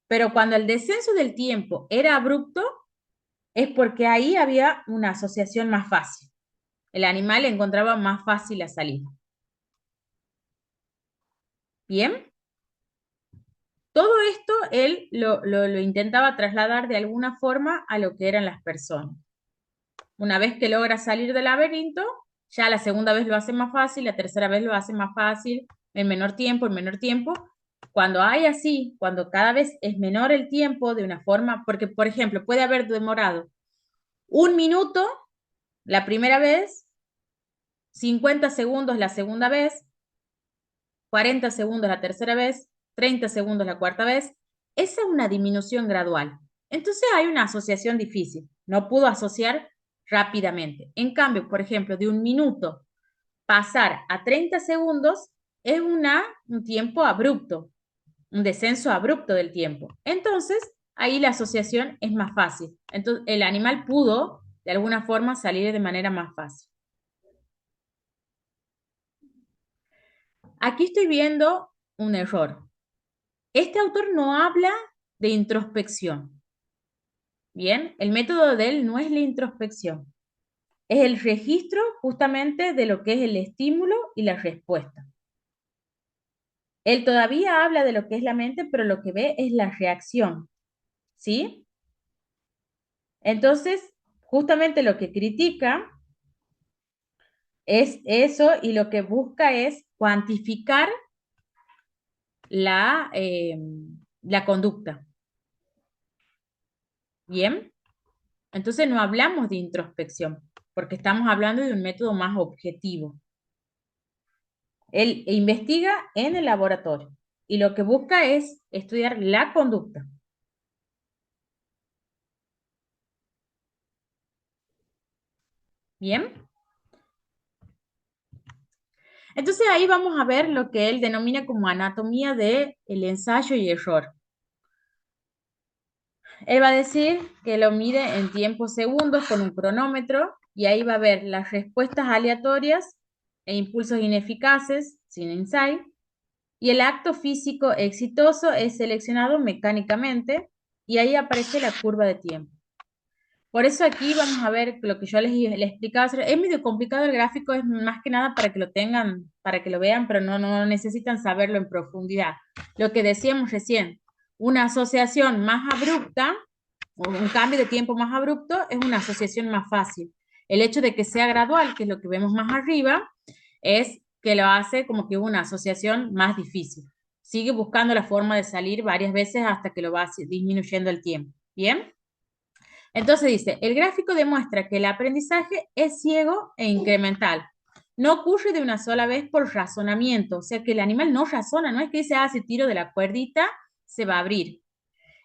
Pero cuando el descenso del tiempo era abrupto, es porque ahí había una asociación más fácil. El animal encontraba más fácil la salida. ¿Bien? Todo esto él lo intentaba trasladar de alguna forma a lo que eran las personas. Una vez que logra salir del laberinto, ya la segunda vez lo hace más fácil, la tercera vez lo hace más fácil, en menor tiempo, Cuando hay así, cuando cada vez es menor el tiempo de una forma, porque por ejemplo puede haber demorado 1 minuto la primera vez, 50 segundos la segunda vez, 40 segundos la tercera vez, 30 segundos la cuarta vez. Esa es una disminución gradual. Entonces hay una asociación difícil. No pudo asociar rápidamente. En cambio, por ejemplo, de 1 minuto pasar a 30 segundos es un tiempo abrupto, un descenso abrupto del tiempo. Entonces, ahí la asociación es más fácil. Entonces, el animal pudo, de alguna forma, salir de manera más fácil. Aquí estoy viendo un error. Este autor no habla de introspección. Bien, el método de él no es la introspección. Es el registro justamente de lo que es el estímulo y la respuesta. Él todavía habla de lo que es la mente, pero lo que ve es la reacción. ¿Sí? Entonces, justamente lo que critica es eso y lo que busca es cuantificar la conducta. ¿Bien? Entonces no hablamos de introspección, porque estamos hablando de un método más objetivo. Él investiga en el laboratorio y lo que busca es estudiar la conducta. ¿Bien? Entonces ahí vamos a ver lo que él denomina como anatomía del ensayo y error. Él va a decir que lo mide en tiempos segundos con un cronómetro y ahí va a ver las respuestas aleatorias e impulsos ineficaces, sin insight, y el acto físico exitoso es seleccionado mecánicamente y ahí aparece la curva de tiempo. Por eso aquí vamos a ver lo que yo les explicaba. Es medio complicado el gráfico, es más que nada para que lo tengan, para que lo vean, pero no necesitan saberlo en profundidad. Lo que decíamos recién, una asociación más abrupta, o un cambio de tiempo más abrupto, es una asociación más fácil. El hecho de que sea gradual, que es lo que vemos más arriba, es que lo hace como que una asociación más difícil. Sigue buscando la forma de salir varias veces hasta que lo va disminuyendo el tiempo. ¿Bien? Entonces dice, el gráfico demuestra que el aprendizaje es ciego e incremental. No ocurre de una sola vez por razonamiento, o sea que el animal no razona, no es que dice, si tiro de la cuerdita, se va a abrir.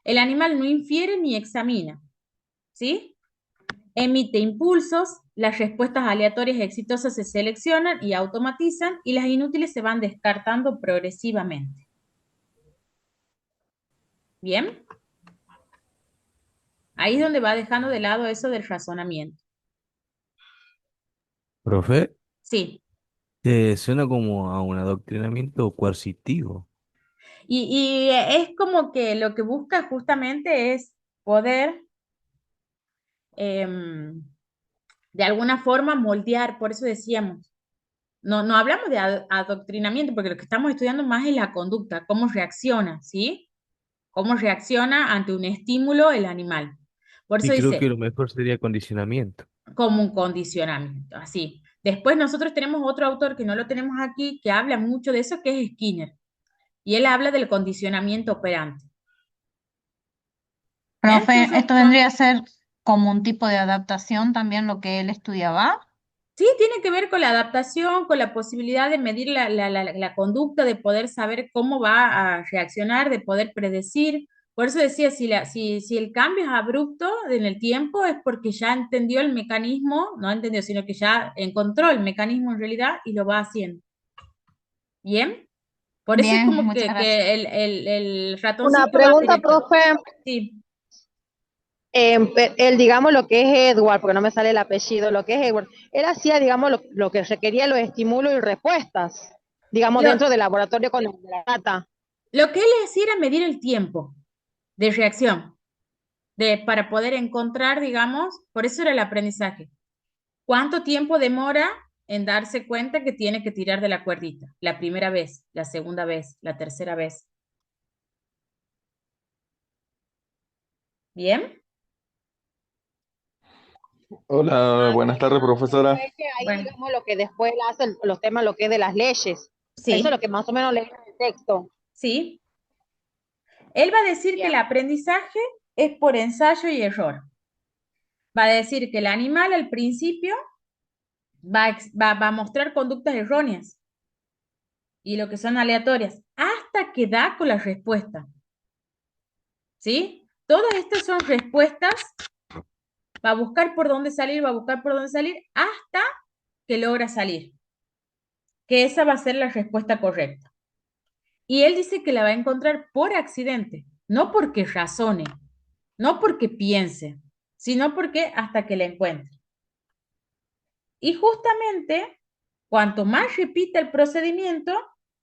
El animal no infiere ni examina, ¿sí? Emite impulsos, las respuestas aleatorias exitosas se seleccionan y automatizan y las inútiles se van descartando progresivamente. ¿Bien? Ahí es donde va dejando de lado eso del razonamiento. Profe, Sí. suena como a un adoctrinamiento coercitivo. Y es como que lo que busca justamente es poder de alguna forma moldear, por eso decíamos, no hablamos de adoctrinamiento, porque lo que estamos estudiando más es la conducta, cómo reacciona, ¿sí? Cómo reacciona ante un estímulo el animal. Por eso Y creo que dice, lo mejor sería condicionamiento. como un condicionamiento, así. Después nosotros tenemos otro autor que no lo tenemos aquí, que habla mucho de eso, que es Skinner, y él habla del condicionamiento operante. Profe, Entonces, ¿esto vendría a ser como un tipo de adaptación también lo que él estudiaba? sí, tiene que ver con la adaptación, con la posibilidad de medir la conducta, de poder saber cómo va a reaccionar, de poder predecir. Por eso decía, si el cambio es abrupto en el tiempo, es porque ya entendió el mecanismo, no entendió, sino que ya encontró el mecanismo en realidad y lo va haciendo. ¿Bien? Por eso es Bien, como muchas que gracias. el Una ratoncito va pregunta, directo. profe. Sí. Él, digamos, lo que es Edward, porque no me sale el apellido, lo que es Edward, él hacía, digamos, lo que requería los estímulos y respuestas, digamos, Lo, dentro del laboratorio con la data. lo que él hacía era medir el tiempo de reacción. Para poder encontrar, digamos, por eso era el aprendizaje. ¿Cuánto tiempo demora en darse cuenta que tiene que tirar de la cuerdita? La primera vez, la segunda vez, la tercera vez. ¿Bien? Hola, buenas tardes, profesora. Es que ahí, Bueno, digamos, lo que después él hace los temas, lo que es de las leyes. Eso es lo sí, que más o menos leí en el texto. sí. Él va a decir que el Bien. aprendizaje es por ensayo y error. Va a decir que el animal al principio va a mostrar conductas erróneas y lo que son aleatorias, hasta que da con la respuesta. ¿Sí? Todas estas son respuestas, va a buscar por dónde salir, va a buscar por dónde salir, hasta que logra salir. Que esa va a ser la respuesta correcta. Y él dice que la va a encontrar por accidente, no porque razone, no porque piense, sino porque hasta que la encuentre. Y justamente, cuanto más repita el procedimiento,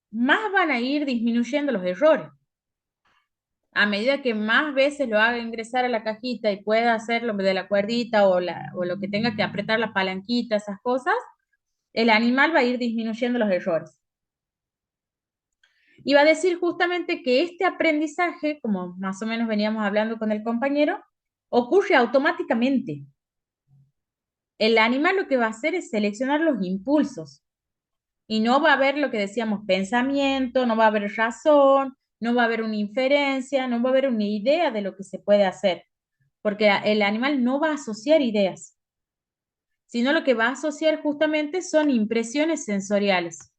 más van a ir disminuyendo los errores. A medida que más veces lo haga ingresar a la cajita y pueda hacerlo de la cuerdita o lo que tenga que apretar la palanquita, esas cosas, el animal va a ir disminuyendo los errores. Y va a decir justamente que este aprendizaje, como más o menos veníamos hablando con el compañero, ocurre automáticamente. El animal lo que va a hacer es seleccionar los impulsos y no va a haber lo que decíamos pensamiento, no va a haber razón, no va a haber una inferencia, no va a haber una idea de lo que se puede hacer, porque el animal no va a asociar ideas, sino lo que va a asociar justamente son impresiones sensoriales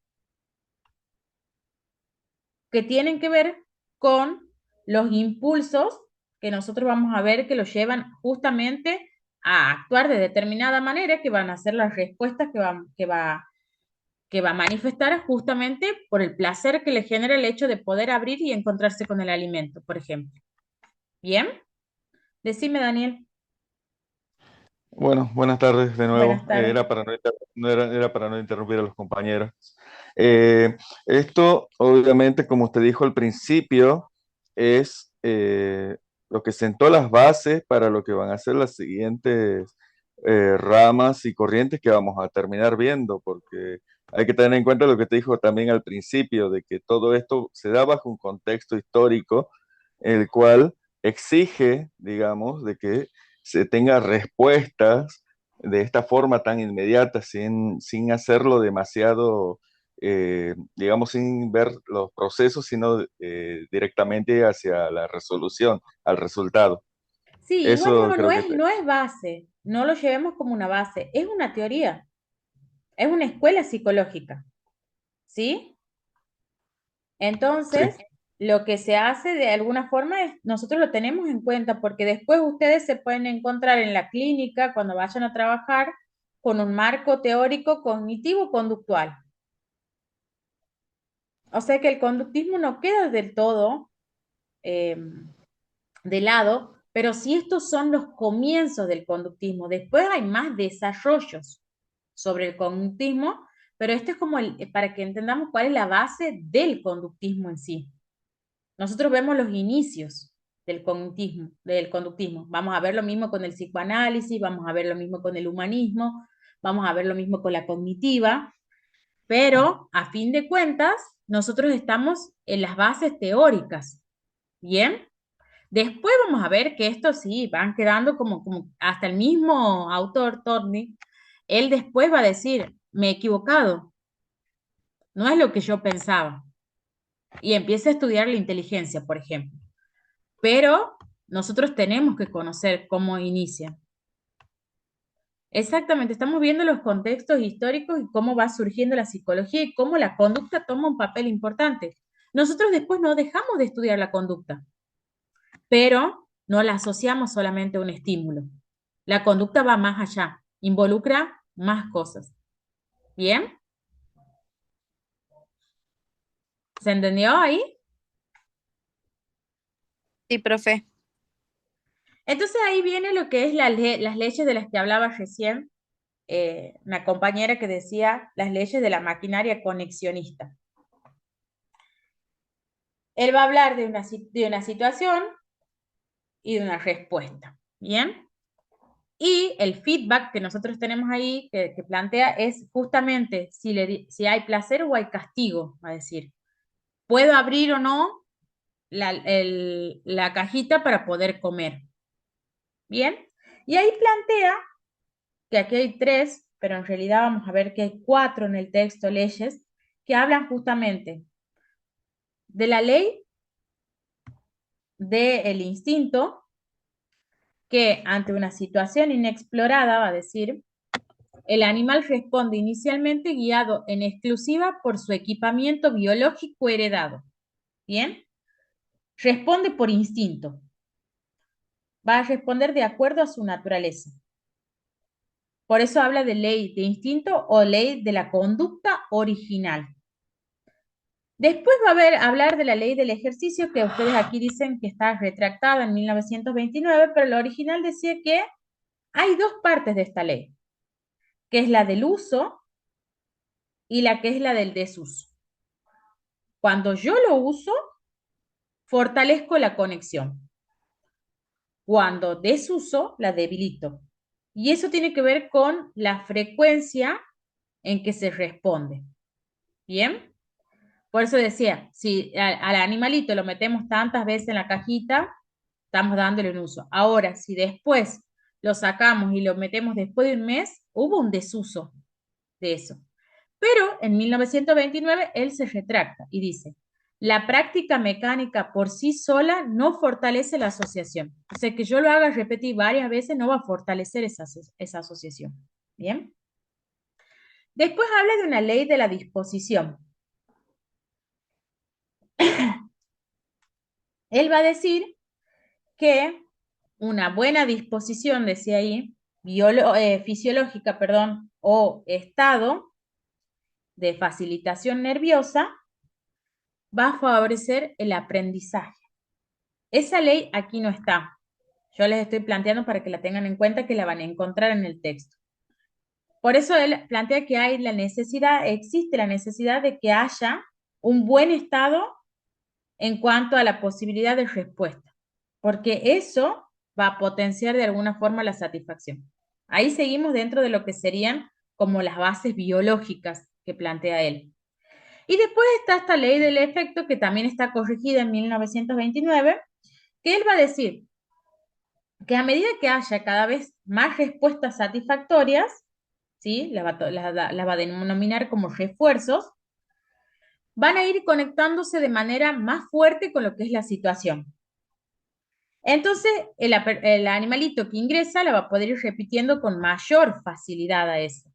que tienen que ver con los impulsos que nosotros vamos a ver que los llevan justamente a actuar de determinada manera, que van a ser las respuestas que va a manifestar justamente por el placer que le genera el hecho de poder abrir y encontrarse con el alimento, por ejemplo. ¿Bien? Decime, Daniel. Bueno, buenas tardes de nuevo. Buenas tardes. Era para era para no interrumpir a los compañeros. Esto, obviamente, como usted dijo al principio, es lo que sentó las bases para lo que van a ser las siguientes ramas y corrientes que vamos a terminar viendo, porque hay que tener en cuenta lo que te dijo también al principio, de que todo esto se da bajo un contexto histórico, el cual exige, digamos, de que se tenga respuestas de esta forma tan inmediata, sin hacerlo demasiado, digamos, sin ver los procesos, sino directamente hacia la resolución, al resultado. Sí, igual Eso no, creo que no es base, no lo llevemos como una base, es una teoría, es una escuela psicológica, ¿sí? Entonces, sí. lo que se hace de alguna forma es, nosotros lo tenemos en cuenta porque después ustedes se pueden encontrar en la clínica cuando vayan a trabajar con un marco teórico cognitivo-conductual. O sea que el conductismo no queda del todo eh, de lado, pero sí estos son los comienzos del conductismo. Después hay más desarrollos sobre el conductismo, pero este es como para que entendamos cuál es la base del conductismo en sí. Nosotros vemos los inicios del conductismo. Vamos a ver lo mismo con el psicoanálisis, vamos a ver lo mismo con el humanismo, vamos a ver lo mismo con la cognitiva, pero a fin de cuentas, nosotros estamos en las bases teóricas, ¿bien? Después vamos a ver que estos sí van quedando como hasta el mismo autor, Torni, él después va a decir, me he equivocado, no es lo que yo pensaba. Y empieza a estudiar la inteligencia, por ejemplo. Pero nosotros tenemos que conocer cómo inicia. Exactamente, estamos viendo los contextos históricos y cómo va surgiendo la psicología y cómo la conducta toma un papel importante. Nosotros después no dejamos de estudiar la conducta, pero no la asociamos solamente a un estímulo. La conducta va más allá, involucra más cosas. ¿Bien? ¿Se entendió ahí? Sí, profe. Entonces ahí viene lo que es las leyes de las que hablaba recién, una compañera que decía las leyes de la maquinaria conexionista. Él va a hablar de una situación y de una respuesta, ¿bien? Y el feedback que nosotros tenemos ahí, que plantea, es justamente si hay placer o hay castigo, va a decir. ¿Puedo abrir o no la cajita para poder comer? ¿Bien? Y ahí plantea que aquí hay 3, pero en realidad vamos a ver que hay 4 en el texto, leyes, que hablan justamente de la ley del instinto, que ante una situación inexplorada, va a decir, el animal responde inicialmente guiado en exclusiva por su equipamiento biológico heredado. ¿Bien? Responde por instinto. Va a responder de acuerdo a su naturaleza. Por eso habla de ley de instinto o ley de la conducta original. Después va a hablar de la ley del ejercicio, que ustedes aquí dicen que está retractada en 1929, pero la original decía que hay 2 partes de esta ley, que es la del uso y la que es la del desuso. Cuando yo lo uso, fortalezco la conexión. Cuando desuso, la debilito. Y eso tiene que ver con la frecuencia en que se responde. ¿Bien? Por eso decía, si al animalito lo metemos tantas veces en la cajita, estamos dándole un uso. Ahora, si después lo sacamos y lo metemos después de un mes, hubo un desuso de eso. Pero en 1929 él se retracta y dice, la práctica mecánica por sí sola no fortalece la asociación. O sea, que yo lo haga repetir varias veces no va a fortalecer esa asociación. ¿Bien? Después habla de una ley de la disposición. Él va a decir que una buena disposición, decía ahí, fisiológica, perdón, o estado de facilitación nerviosa, va a favorecer el aprendizaje. Esa ley aquí no está. Yo les estoy planteando para que la tengan en cuenta, que la van a encontrar en el texto. Por eso él plantea que existe la necesidad de que haya un buen estado en cuanto a la posibilidad de respuesta, porque eso va a potenciar de alguna forma la satisfacción. Ahí seguimos dentro de lo que serían como las bases biológicas que plantea él. Y después está esta ley del efecto, que también está corregida en 1929, que él va a decir que a medida que haya cada vez más respuestas satisfactorias, ¿sí? La va a denominar como refuerzos, van a ir conectándose de manera más fuerte con lo que es la situación. Entonces, el animalito que ingresa la va a poder ir repitiendo con mayor facilidad a eso.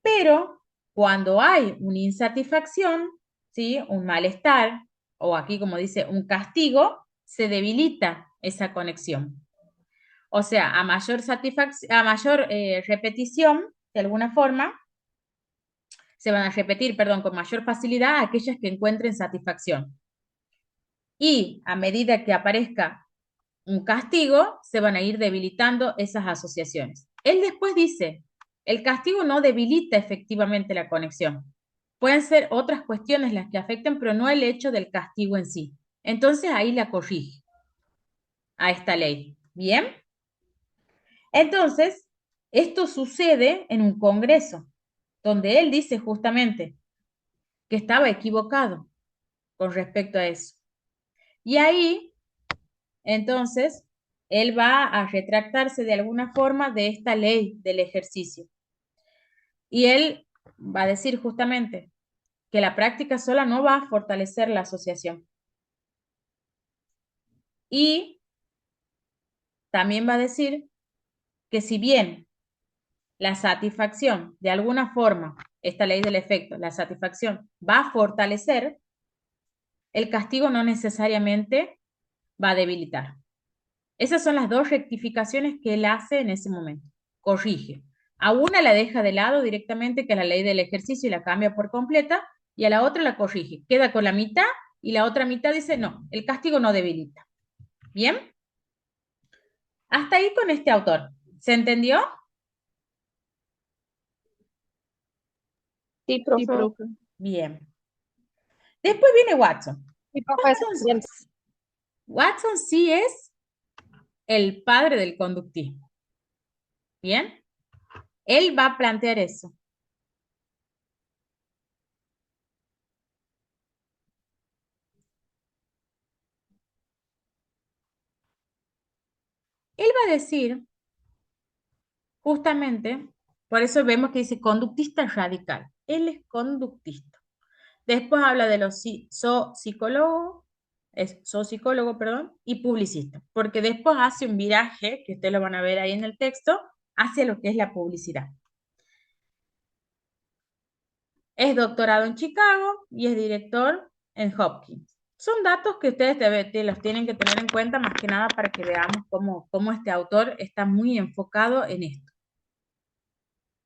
Pero cuando hay una insatisfacción, ¿sí? Un malestar, o aquí como dice, un castigo, se debilita esa conexión. O sea, a mayor repetición, de alguna forma, se van a repetir, perdón, con mayor facilidad aquellas que encuentren satisfacción. Y a medida que aparezca un castigo, se van a ir debilitando esas asociaciones. Él después dice, el castigo no debilita efectivamente la conexión. Pueden ser otras cuestiones las que afecten, pero no el hecho del castigo en sí. Entonces ahí la corrige a esta ley. ¿Bien? Entonces, esto sucede en un congreso, donde él dice justamente que estaba equivocado con respecto a eso. Y ahí, entonces, él va a retractarse de alguna forma de esta ley del ejercicio. Y él va a decir justamente que la práctica sola no va a fortalecer la asociación. Y también va a decir que si bien la satisfacción, de alguna forma, esta ley del efecto, la satisfacción va a fortalecer, el castigo no necesariamente va a debilitar. Esas son las dos rectificaciones que él hace en ese momento. Corrige. A una la deja de lado directamente, que es la ley del ejercicio, y la cambia por completa, y a la otra la corrige. Queda con la mitad, y la otra mitad dice, no, el castigo no debilita. ¿Bien? Hasta ahí con este autor. ¿Se entendió? Sí, profe. Bien. Después viene Watson. Sí, profe. Bien. Watson sí es el padre del conductismo. ¿Bien? Él va a plantear eso. Él va a decir, justamente, por eso vemos que dice conductista radical. Él es conductista. Después habla de los zoopsicólogo, perdón, y publicista, porque después hace un viraje, que ustedes lo van a ver ahí en el texto, hacia lo que es la publicidad. Es doctorado en Chicago y es director en Hopkins. Son datos que ustedes los tienen que tener en cuenta más que nada para que veamos cómo este autor está muy enfocado en esto.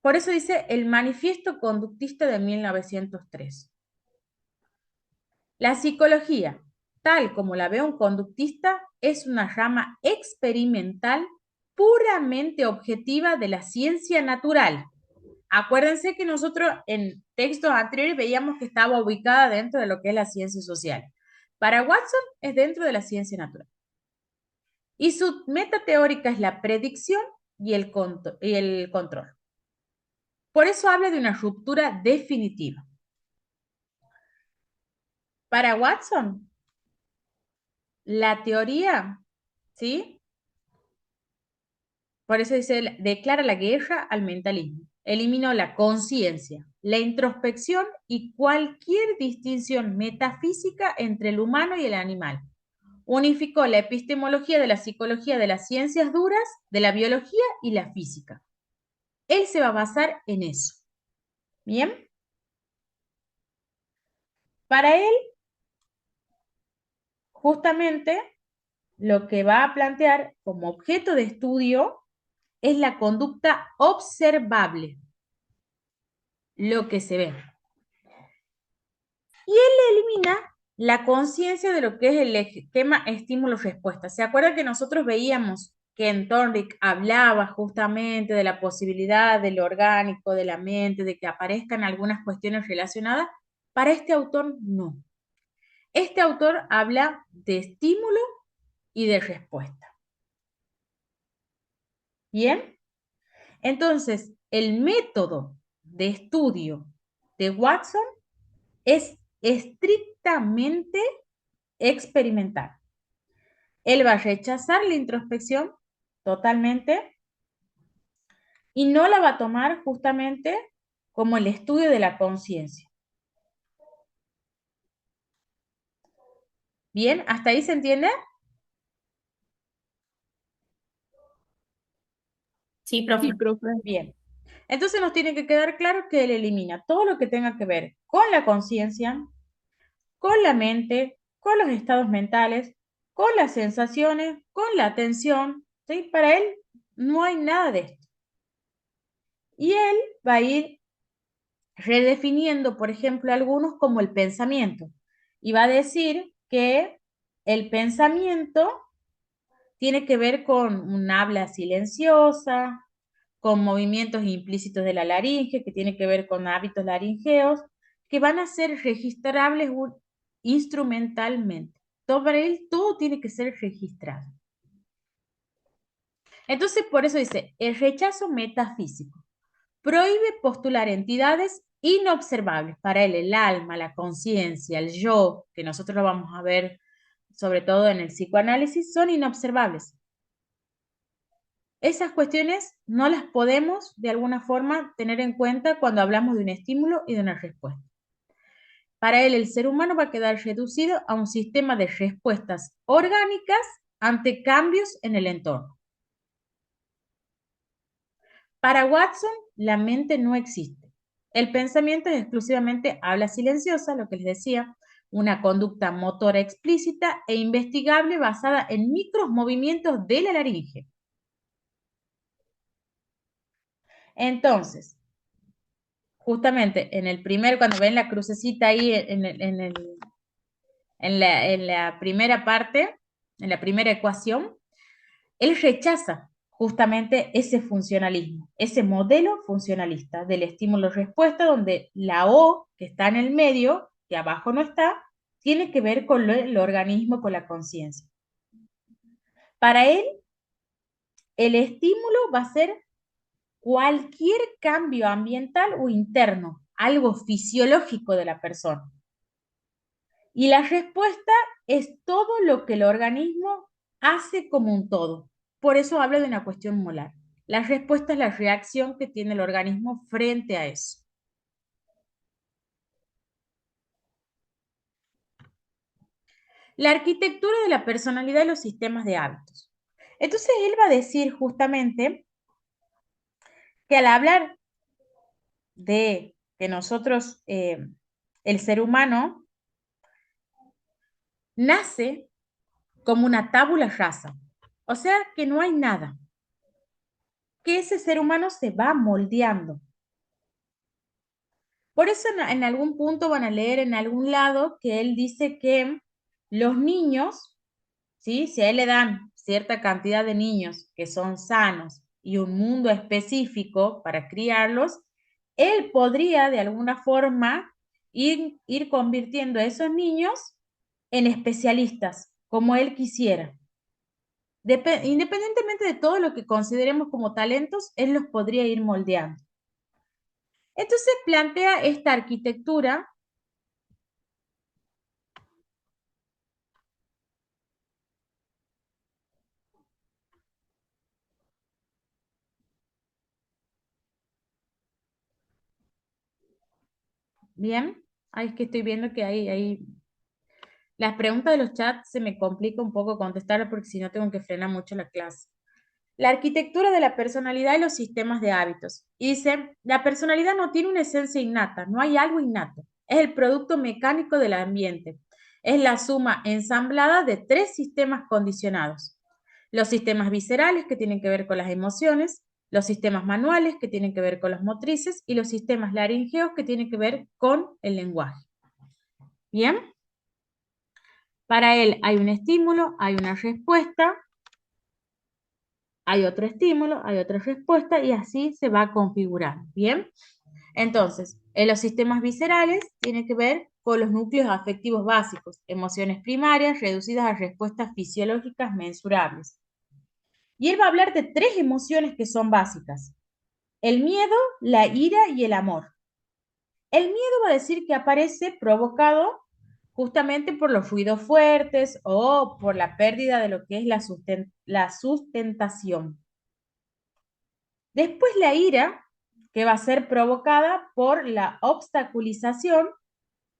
Por eso dice el Manifiesto Conductista de 1903. La psicología, tal como la ve un conductista, es una rama experimental puramente objetiva de la ciencia natural. Acuérdense que nosotros en textos anteriores veíamos que estaba ubicada dentro de lo que es la ciencia social. Para Watson es dentro de la ciencia natural. Y su meta teórica es la predicción y el control. Por eso habla de una ruptura definitiva. Para Watson, la teoría, ¿sí? Por eso dice, declara la guerra al mentalismo. Eliminó la conciencia, la introspección y cualquier distinción metafísica entre el humano y el animal. Unificó la epistemología de la psicología de las ciencias duras, de la biología y la física. Él se va a basar en eso. ¿Bien? Para él, justamente, lo que va a plantear como objeto de estudio es la conducta observable, lo que se ve. Y él elimina la conciencia de lo que es el esquema estímulo-respuesta. ¿Se acuerdan que nosotros veíamos que en Thorndike hablaba justamente de la posibilidad del orgánico, de la mente, de que aparezcan algunas cuestiones relacionadas? Para este autor, no. Este autor habla de estímulo y de respuesta. ¿Bien? Entonces, el método de estudio de Watson es estrictamente experimental. Él va a rechazar la introspección totalmente y no la va a tomar justamente como el estudio de la conciencia. Bien, ¿hasta ahí se entiende? Sí, profe. Bien. Entonces nos tiene que quedar claro que él elimina todo lo que tenga que ver con la conciencia, con la mente, con los estados mentales, con las sensaciones, con la atención, ¿sí? Para él no hay nada de esto. Y él va a ir redefiniendo, por ejemplo, algunos como el pensamiento. Y va a decir que el pensamiento tiene que ver con un habla silenciosa, con movimientos implícitos de la laringe, que tiene que ver con hábitos laringeos, que van a ser registrables instrumentalmente. Todo para él, todo tiene que ser registrado. Entonces, por eso dice, el rechazo metafísico prohíbe postular entidades inobservables. Para él, el alma, la conciencia, el yo, que nosotros lo vamos a ver sobre todo en el psicoanálisis, son inobservables. Esas cuestiones no las podemos de alguna forma tener en cuenta cuando hablamos de un estímulo y de una respuesta. Para él, el ser humano va a quedar reducido a un sistema de respuestas orgánicas ante cambios en el entorno. Para Watson, la mente no existe. El pensamiento es exclusivamente habla silenciosa, lo que les decía, una conducta motora explícita e investigable basada en micros movimientos de la laringe. Entonces, justamente en el primer, cuando ven la crucecita ahí en la primera parte, en la primera ecuación, él rechaza justamente ese funcionalismo, ese modelo funcionalista del estímulo-respuesta, donde la O, que está en el medio, que abajo no está, tiene que ver con el organismo, con la conciencia. Para él, el estímulo va a ser cualquier cambio ambiental o interno, algo fisiológico de la persona. Y la respuesta es todo lo que el organismo hace como un todo. Por eso hablo de una cuestión molar. La respuesta es la reacción que tiene el organismo frente a eso. La arquitectura de la personalidad y los sistemas de hábitos. Entonces él va a decir justamente que al hablar de que nosotros, el ser humano, nace como una tabula rasa, o sea que no hay nada, que ese ser humano se va moldeando. Por eso en algún punto van a leer en algún lado que él dice que los niños, ¿sí? Si a él le dan cierta cantidad de niños que son sanos y un mundo específico para criarlos, él podría de alguna forma ir convirtiendo a esos niños en especialistas, como él quisiera. Independientemente de todo lo que consideremos como talentos, él los podría ir moldeando. Entonces plantea esta arquitectura bien. Ahí es que estoy viendo que hay las preguntas de los chats se me complica un poco contestar porque si no tengo que frenar mucho la clase. La arquitectura de la personalidad y los sistemas de hábitos. Y dice, la personalidad no tiene una esencia innata, no hay algo innato. Es el producto mecánico del ambiente. Es la suma ensamblada de tres sistemas condicionados. Los sistemas viscerales que tienen que ver con las emociones, los sistemas manuales que tienen que ver con las motrices y los sistemas laringeos que tienen que ver con el lenguaje. ¿Bien? Para él hay un estímulo, hay una respuesta, hay otro estímulo, hay otra respuesta y así se va configurando. ¿Bien? Entonces, en los sistemas viscerales tiene que ver con los núcleos afectivos básicos, emociones primarias reducidas a respuestas fisiológicas mensurables. Y él va a hablar de tres emociones que son básicas: el miedo, la ira y el amor. El miedo va a decir que aparece provocado justamente por los ruidos fuertes o por la pérdida de lo que es la sustentación. Después la ira, que va a ser provocada por la obstaculización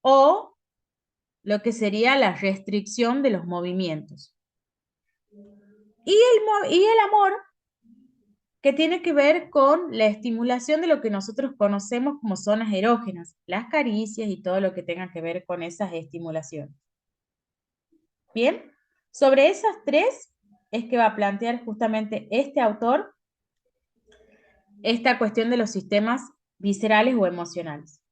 o lo que sería la restricción de los movimientos. Y el amor, que tiene que ver con la estimulación de lo que nosotros conocemos como zonas erógenas, las caricias y todo lo que tenga que ver con esas estimulaciones. Bien, sobre esas tres es que va a plantear justamente este autor esta cuestión de los sistemas viscerales o emocionales.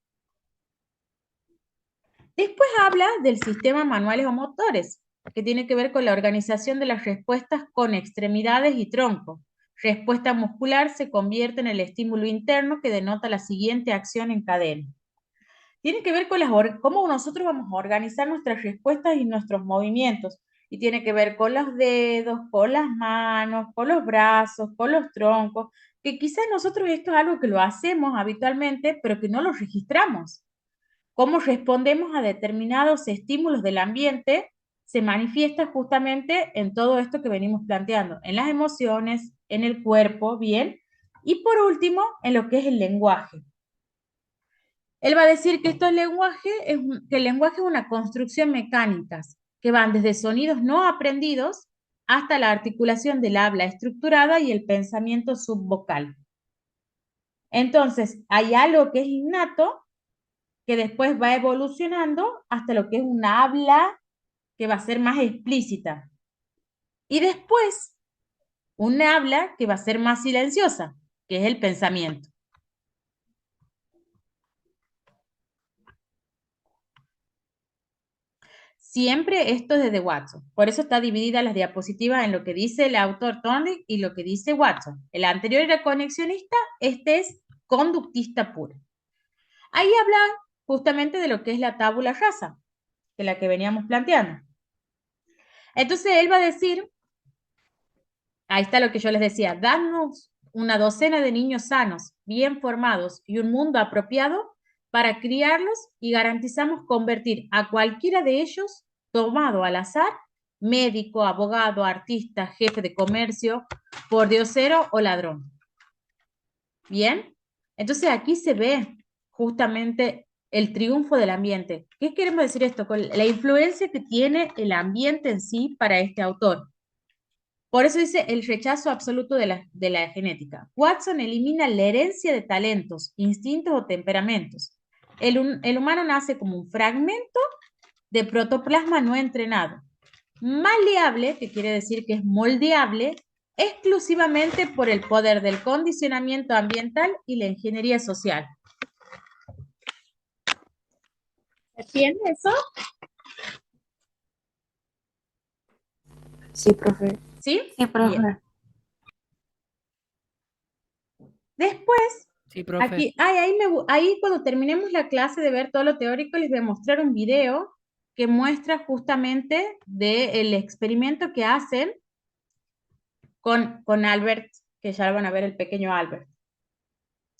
Después habla del sistema manuales o motores, que tiene que ver con la organización de las respuestas con extremidades y tronco. Respuesta muscular se convierte en el estímulo interno que denota la siguiente acción en cadena. Tiene que ver con cómo nosotros vamos a organizar nuestras respuestas y nuestros movimientos. Y tiene que ver con los dedos, con las manos, con los brazos, con los troncos, que quizás nosotros esto es algo que lo hacemos habitualmente, pero que no lo registramos. Cómo respondemos a determinados estímulos del ambiente se manifiesta justamente en todo esto que venimos planteando, en las emociones, en el cuerpo, ¿bien? Y por último, en lo que es el lenguaje. Él va a decir que que el lenguaje es una construcción mecánica, que van desde sonidos no aprendidos hasta la articulación del habla estructurada y el pensamiento subvocal. Entonces, hay algo que es innato, que después va evolucionando hasta lo que es un habla que va a ser más explícita. Y después, un habla que va a ser más silenciosa, que es el pensamiento. Siempre esto es desde Watson. Por eso está dividida las diapositivas en lo que dice el autor Thorndike y lo que dice Watson. El anterior era conexionista, este es conductista puro. Ahí habla justamente de lo que es la tabula rasa, de la que veníamos planteando. Entonces él va a decir, ahí está lo que yo les decía, danos una docena de niños sanos, bien formados y un mundo apropiado para criarlos y garantizamos convertir a cualquiera de ellos, tomado al azar, médico, abogado, artista, jefe de comercio, pordiosero o ladrón. Bien, entonces aquí se ve justamente el triunfo del ambiente. ¿Qué queremos decir esto? Con la influencia que tiene el ambiente en sí para este autor. Por eso dice el rechazo absoluto de la genética. Watson elimina la herencia de talentos, instintos o temperamentos. El humano nace como un fragmento de protoplasma no entrenado, maleable, que quiere decir que es moldeable, exclusivamente por el poder del condicionamiento ambiental y la ingeniería social. ¿Entiende eso? Sí, profe. ¿Sí? Sí, profe. Bien. Después, Sí, profe. aquí, ahí cuando terminemos la clase de ver todo lo teórico, les voy a mostrar un video que muestra justamente del experimento que hacen con Albert, que ya lo van a ver el pequeño Albert.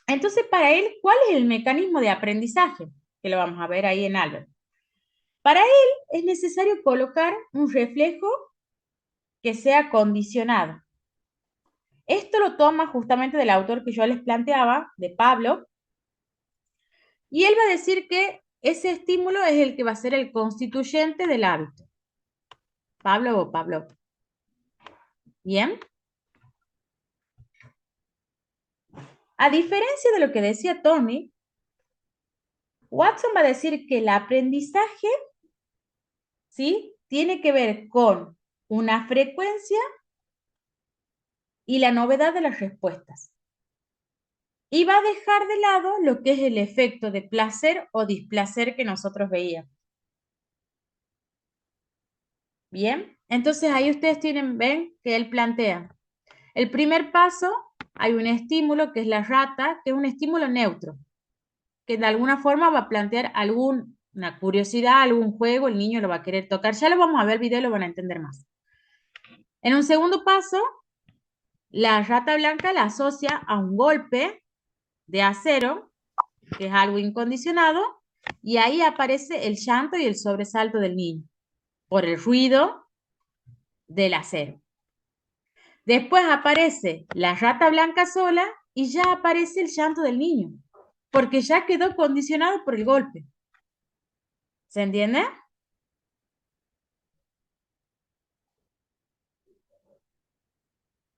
Entonces, para él, ¿cuál es el mecanismo de aprendizaje? Que lo vamos a ver ahí en Albert. Para él es necesario colocar un reflejo que sea condicionado. Esto lo toma justamente del autor que yo les planteaba, de Pablo, y él va a decir que ese estímulo es el que va a ser el constituyente del hábito. Pablo o Pablo. ¿Bien? A diferencia de lo que decía Tony, Watson va a decir que el aprendizaje, ¿sí?, tiene que ver con una frecuencia y la novedad de las respuestas. Y va a dejar de lado lo que es el efecto de placer o displacer que nosotros veíamos. Bien, entonces ahí ustedes ven que él plantea. El primer paso, hay un estímulo que es la rata, que es un estímulo neutro, que de alguna forma va a plantear alguna curiosidad, algún juego, el niño lo va a querer tocar. Ya lo vamos a ver el video y lo van a entender más. En un segundo paso, la rata blanca la asocia a un golpe de acero, que es algo incondicionado, y ahí aparece el llanto y el sobresalto del niño por el ruido del acero. Después aparece la rata blanca sola y ya aparece el llanto del niño, porque ya quedó condicionado por el golpe. ¿Se entiende?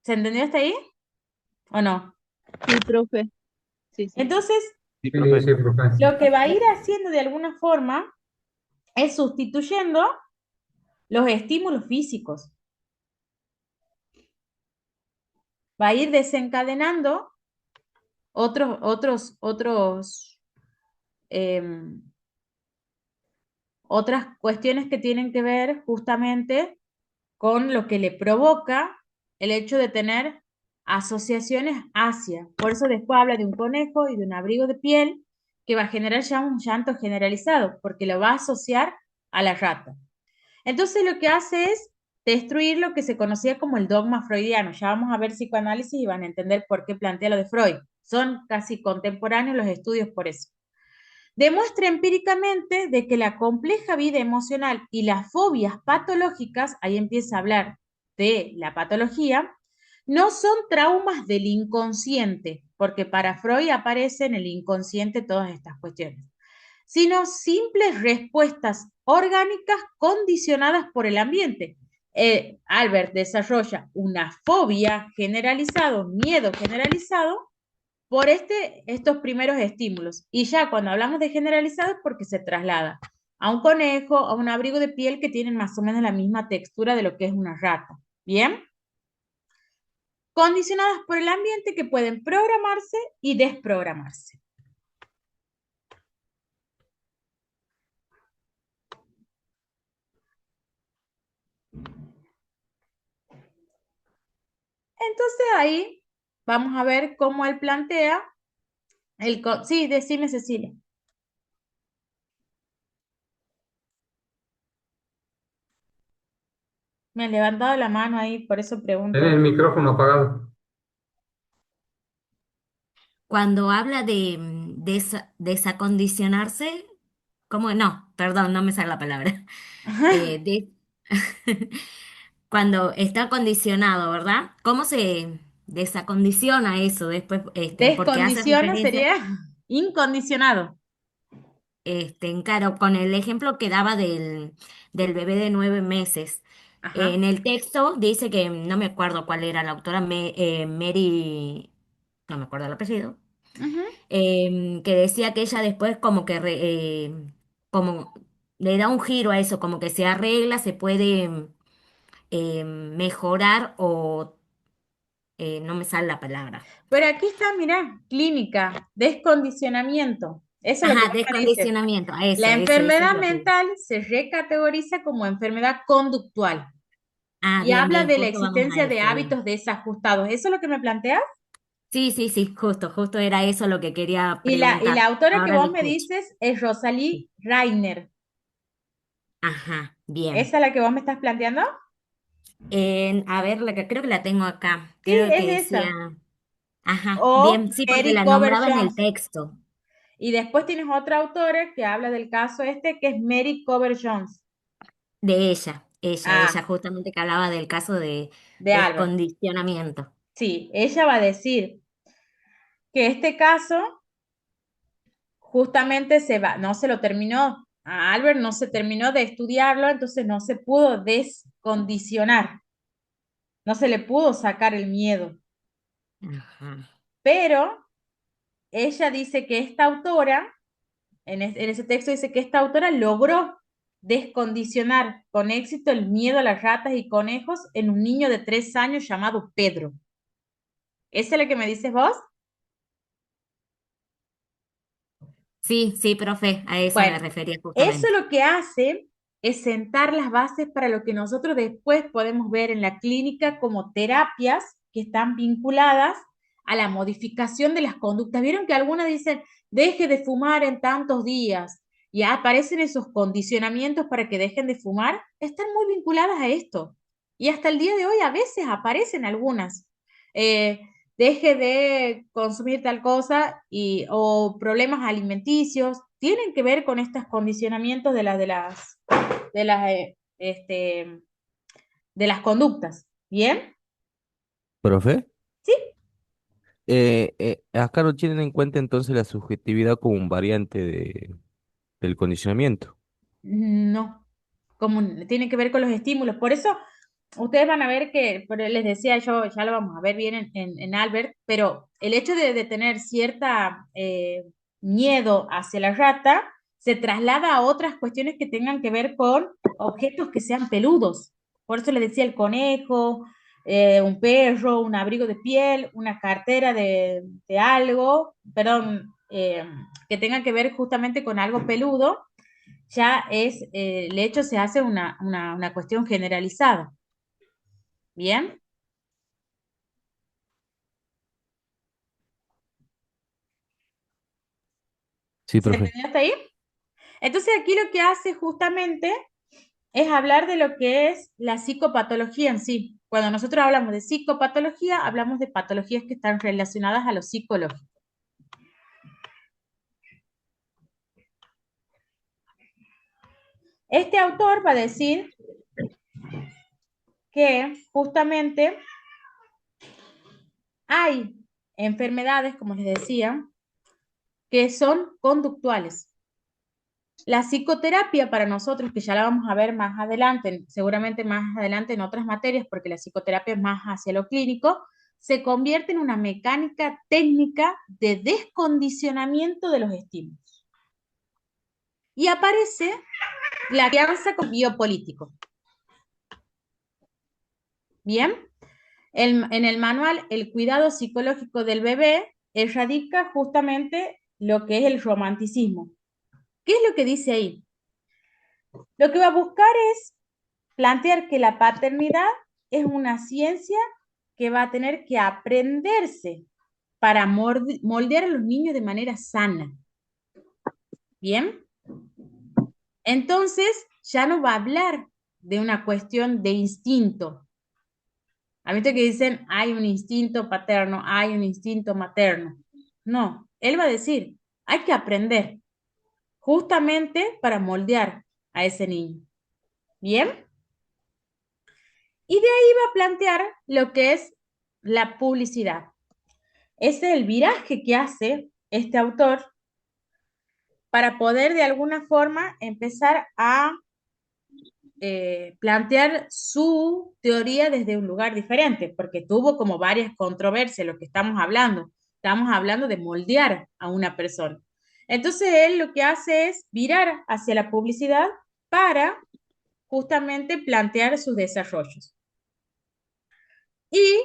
¿Se entendió hasta ahí? ¿O no? Sí, profe. Sí, sí. Entonces, Sí, profe. lo que va a ir haciendo de alguna forma es sustituyendo los estímulos físicos. Va a ir desencadenando otras cuestiones que tienen que ver justamente con lo que le provoca el hecho de tener asociaciones hacia. Por eso después habla de un conejo y de un abrigo de piel que va a generar ya un llanto generalizado, porque lo va a asociar a la rata. Entonces lo que hace es destruir lo que se conocía como el dogma freudiano. Ya vamos a ver psicoanálisis y van a entender por qué plantea lo de Freud. Son casi contemporáneos los estudios por eso. Demuestra empíricamente de que la compleja vida emocional y las fobias patológicas, ahí empieza a hablar de la patología, no son traumas del inconsciente, porque para Freud aparece en el inconsciente todas estas cuestiones, sino simples respuestas orgánicas condicionadas por el ambiente. Albert desarrolla una fobia generalizada, un miedo generalizado, por estos primeros estímulos. Y ya cuando hablamos de generalizado es porque se traslada a un conejo, a un abrigo de piel que tienen más o menos la misma textura de lo que es una rata. ¿Bien? Condicionadas por el ambiente que pueden programarse y desprogramarse. Entonces ahí vamos a ver cómo él plantea sí, decime, Cecilia. Me han levantado la mano ahí, por eso pregunto. Tenés el micrófono apagado. Cuando habla de desacondicionarse, ¿cómo? No, perdón, no me sale la palabra. De, cuando está condicionado, ¿verdad? ¿Cómo se desacondiciona eso después? Porque hace Descondiciona referencia, sería incondicionado. claro, con el ejemplo que daba del bebé de 9 meses. Ajá. En el texto dice que, no me acuerdo cuál era la autora, Mary, no me acuerdo el apellido, Ujú. que decía que ella después como que como le da un giro a eso, como que se arregla, se puede mejorar o no me sale la palabra. Pero aquí está, mirá, clínica, descondicionamiento. Eso es lo que Ajá, vos me dices. descondicionamiento, a eso, La eso es enfermedad lo que... mental se recategoriza como enfermedad conductual Ah, y bien, habla bien, de la justo vamos a existencia de eso, bien. hábitos desajustados. ¿Eso es lo que me planteas? Sí, sí, sí, justo era eso lo que quería Y la preguntar. autora que Ahora le vos me escucho. dices es Rosalie Sí. Reiner. Ajá, bien. ¿Esa es la que vos me estás planteando? A ver, creo que la tengo acá. Sí, Creo que es decía, esa. ajá, O bien, sí, porque Mary la Cooper nombraba en el Jones. texto. Y después tienes otra autora que habla del caso que es Mary Cooper Jones. De ella Ah, justamente que hablaba del caso de de Albert. descondicionamiento. Sí, ella va a decir que este caso justamente no se lo terminó, a Albert no se terminó de estudiarlo, entonces no se pudo descondicionar, no se le pudo sacar el miedo. Ajá. Pero ella dice que esta autora, en ese texto dice que esta autora logró descondicionar con éxito el miedo a las ratas y conejos en un niño de 3 años llamado Pedro. ¿Esa es la que me dices vos? Sí, sí, profe, a eso me Bueno, refería eso justamente. lo que hace es sentar las bases para lo que nosotros después podemos ver en la clínica como terapias que están vinculadas a la modificación de las conductas. ¿Vieron que algunas dicen, deje de fumar en tantos días? Y aparecen esos condicionamientos para que dejen de fumar. Están muy vinculadas a esto. Y hasta el día de hoy a veces aparecen algunas. Deje de consumir tal cosa o problemas alimenticios, tienen que ver con estos condicionamientos de las conductas. ¿Bien? ¿Profe? ¿Sí? Acá no tienen en cuenta entonces la subjetividad como un variante del condicionamiento. No. Tiene que ver con los estímulos. Por eso ustedes van a ver que, pero les decía yo, ya lo vamos a ver bien en Albert, pero el hecho de tener cierta miedo hacia la rata se traslada a otras cuestiones que tengan que ver con objetos que sean peludos. Por eso les decía el conejo, un perro, un abrigo de piel, una cartera de algo, perdón, que tenga que ver justamente con algo peludo, ya el hecho se hace una cuestión generalizada. ¿Bien? Sí, ¿Se profe. entendió hasta ahí? Entonces aquí lo que hace justamente es hablar de lo que es la psicopatología en sí. Cuando nosotros hablamos de psicopatología, hablamos de patologías que están relacionadas a lo psicológico. Este autor va a decir que justamente hay enfermedades, como les decía, que son conductuales. La psicoterapia para nosotros, que ya la vamos a ver más adelante, seguramente más adelante en otras materias, porque la psicoterapia es más hacia lo clínico, se convierte en una mecánica técnica de descondicionamiento de los estímulos. Y aparece la alianza con biopolítico. Bien, en el manual El cuidado psicológico del bebé erradica justamente lo que es el romanticismo. ¿Qué es lo que dice ahí? Lo que va a buscar es plantear que la paternidad es una ciencia que va a tener que aprenderse para moldear a los niños de manera sana. ¿Bien? Entonces, ya no va a hablar de una cuestión de instinto. A mí que dicen, hay un instinto paterno, hay un instinto materno. No, él va a decir, hay que aprender justamente para moldear a ese niño. ¿Bien? Y de ahí va a plantear lo que es la publicidad. Ese es el viraje que hace este autor para poder de alguna forma empezar a plantear su teoría desde un lugar diferente, porque tuvo como varias controversias lo que estamos hablando. Estamos hablando de moldear a una persona. Entonces él lo que hace es virar hacia la publicidad para justamente plantear sus desarrollos. Y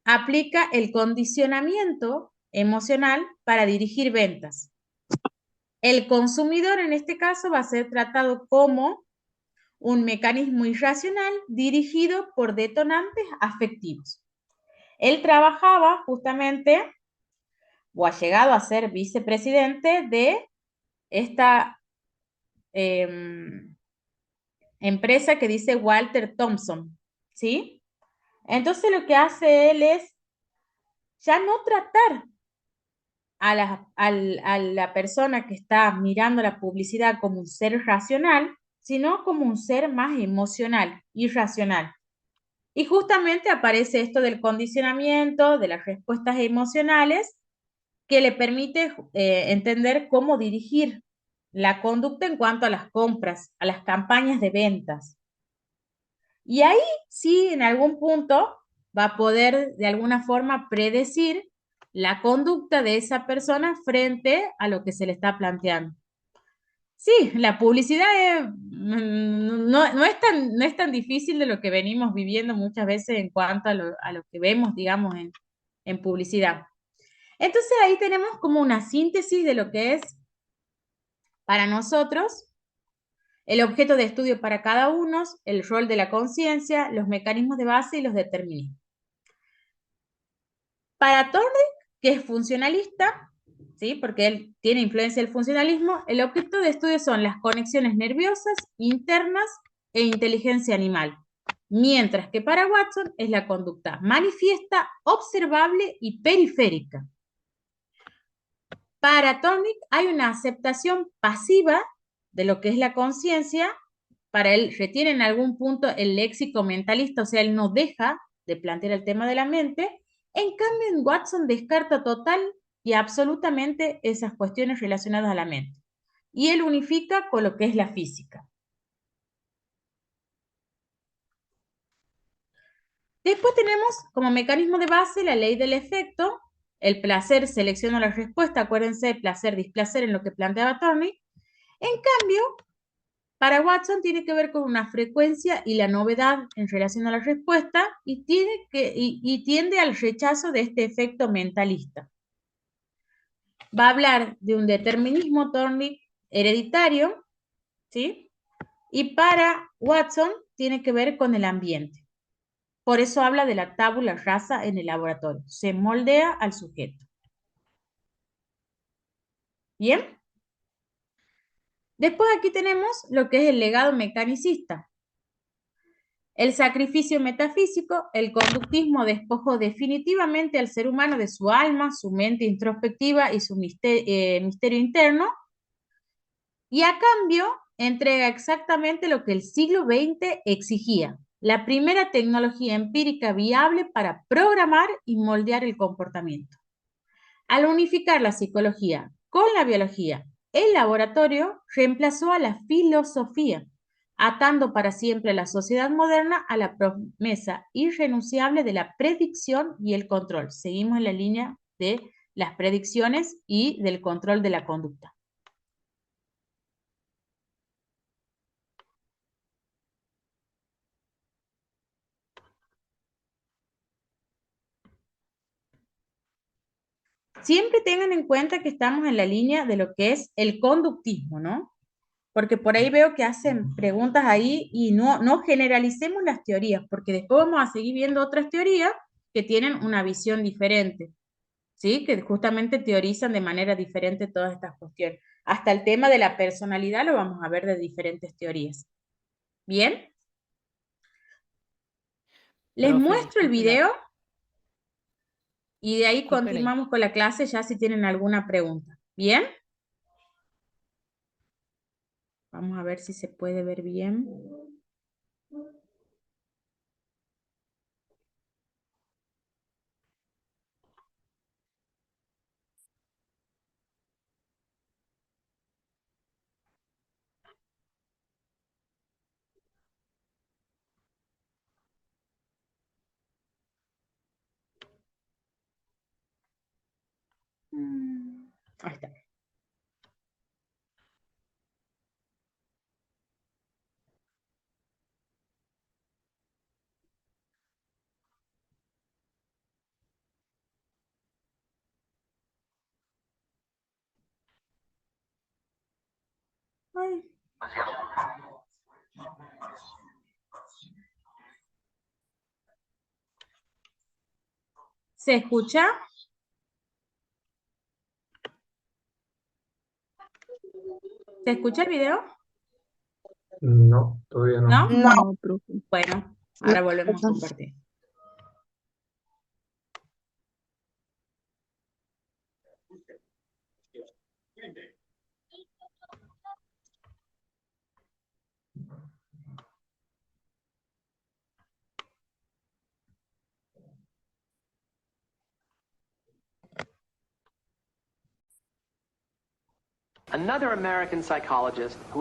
aplica el condicionamiento emocional para dirigir ventas. El consumidor en este caso va a ser tratado como un mecanismo irracional dirigido por detonantes afectivos. Él trabajaba justamente, o ha llegado a ser vicepresidente de esta empresa que dice Walter Thompson, ¿sí? Entonces lo que hace él es ya no tratar a la persona que está mirando la publicidad como un ser racional, sino como un ser más emocional, irracional. Y justamente aparece esto del condicionamiento, de las respuestas emocionales, que le permite entender cómo dirigir la conducta en cuanto a las compras, a las campañas de ventas. Y ahí sí, en algún punto, va a poder de alguna forma predecir la conducta de esa persona frente a lo que se le está planteando. Sí, la publicidad no es tan difícil de lo que venimos viviendo muchas veces en cuanto a lo que vemos, digamos, en publicidad. Entonces ahí tenemos como una síntesis de lo que es para nosotros el objeto de estudio para cada uno, el rol de la conciencia, los mecanismos de base y los determinismos. Para Thorndike, que es funcionalista, ¿sí? Porque él tiene influencia del funcionalismo, el objeto de estudio son las conexiones nerviosas, internas e inteligencia animal. Mientras que para Watson es la conducta manifiesta, observable y periférica. Para Thorndike hay una aceptación pasiva de lo que es la conciencia. Para él retiene en algún punto el léxico mentalista, o sea, él no deja de plantear el tema de la mente. En cambio, en Watson descarta total y absolutamente esas cuestiones relacionadas a la mente. Y él unifica con lo que es la física. Después tenemos como mecanismo de base la ley del efecto. El placer selecciona la respuesta. Acuérdense, placer, displacer en lo que planteaba Thorndike. En cambio, para Watson tiene que ver con una frecuencia y la novedad en relación a la respuesta y tiende al rechazo de este efecto mentalista. Va a hablar de un determinismo Thorndike hereditario, ¿sí? Y para Watson tiene que ver con el ambiente. Por eso habla de la tabula rasa en el laboratorio. Se moldea al sujeto. ¿Bien? Después aquí tenemos lo que es el legado mecanicista. El sacrificio metafísico, el conductismo despojó definitivamente al ser humano de su alma, su mente introspectiva y su misterio interno, y a cambio entrega exactamente lo que el siglo XX exigía: la primera tecnología empírica viable para programar y moldear el comportamiento. Al unificar la psicología con la biología, el laboratorio reemplazó a la filosofía, atando para siempre a la sociedad moderna a la promesa irrenunciable de la predicción y el control. Seguimos en la línea de las predicciones y del control de la conducta. Siempre tengan en cuenta que estamos en la línea de lo que es el conductismo, ¿no? Porque por ahí veo que hacen preguntas ahí y no generalicemos las teorías, porque después vamos a seguir viendo otras teorías que tienen una visión diferente, ¿sí? Que justamente teorizan de manera diferente todas estas cuestiones. Hasta el tema de la personalidad lo vamos a ver de diferentes teorías. ¿Bien? Les Profe, muestro el disculpe video y de ahí disculpe la- continuamos con la clase ya si tienen alguna pregunta. ¿Bien? Vamos a ver si se puede ver bien. Ahí está. Ay. ¿Se escucha? ¿Se escucha el video? No, todavía no. ¿No? No, profe. Bueno, ahora volvemos a compartir.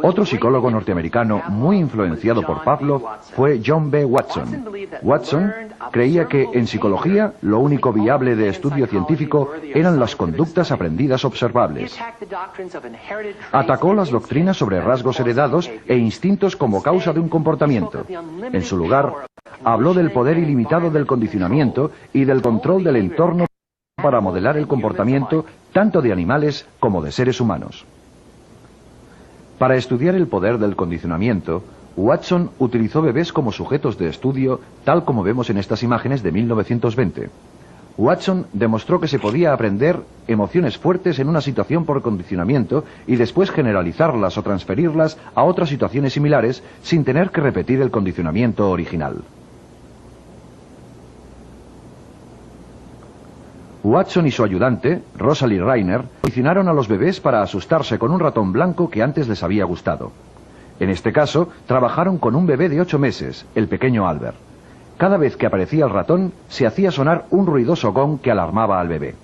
Otro psicólogo norteamericano muy influenciado por Pavlov fue John B. Watson. Watson creía que en psicología lo único viable de estudio científico eran las conductas aprendidas observables. Atacó las doctrinas sobre rasgos heredados e instintos como causa de un comportamiento. En su lugar, habló del poder ilimitado del condicionamiento y del control del entorno para modelar el comportamiento tanto de animales como de seres humanos. Para estudiar el poder del condicionamiento, Watson utilizó bebés como sujetos de estudio, tal como vemos en estas imágenes de 1920. Watson demostró que se podía aprender emociones fuertes en una situación por condicionamiento y después generalizarlas o transferirlas a otras situaciones similares sin tener que repetir el condicionamiento original. Watson y su ayudante, Rosalie Reiner, condicionaron a los bebés para asustarse con un ratón blanco que antes les había gustado. En este caso, trabajaron con un bebé de 8 meses, el pequeño Albert. Cada vez que aparecía el ratón, se hacía sonar un ruidoso gong que alarmaba al bebé.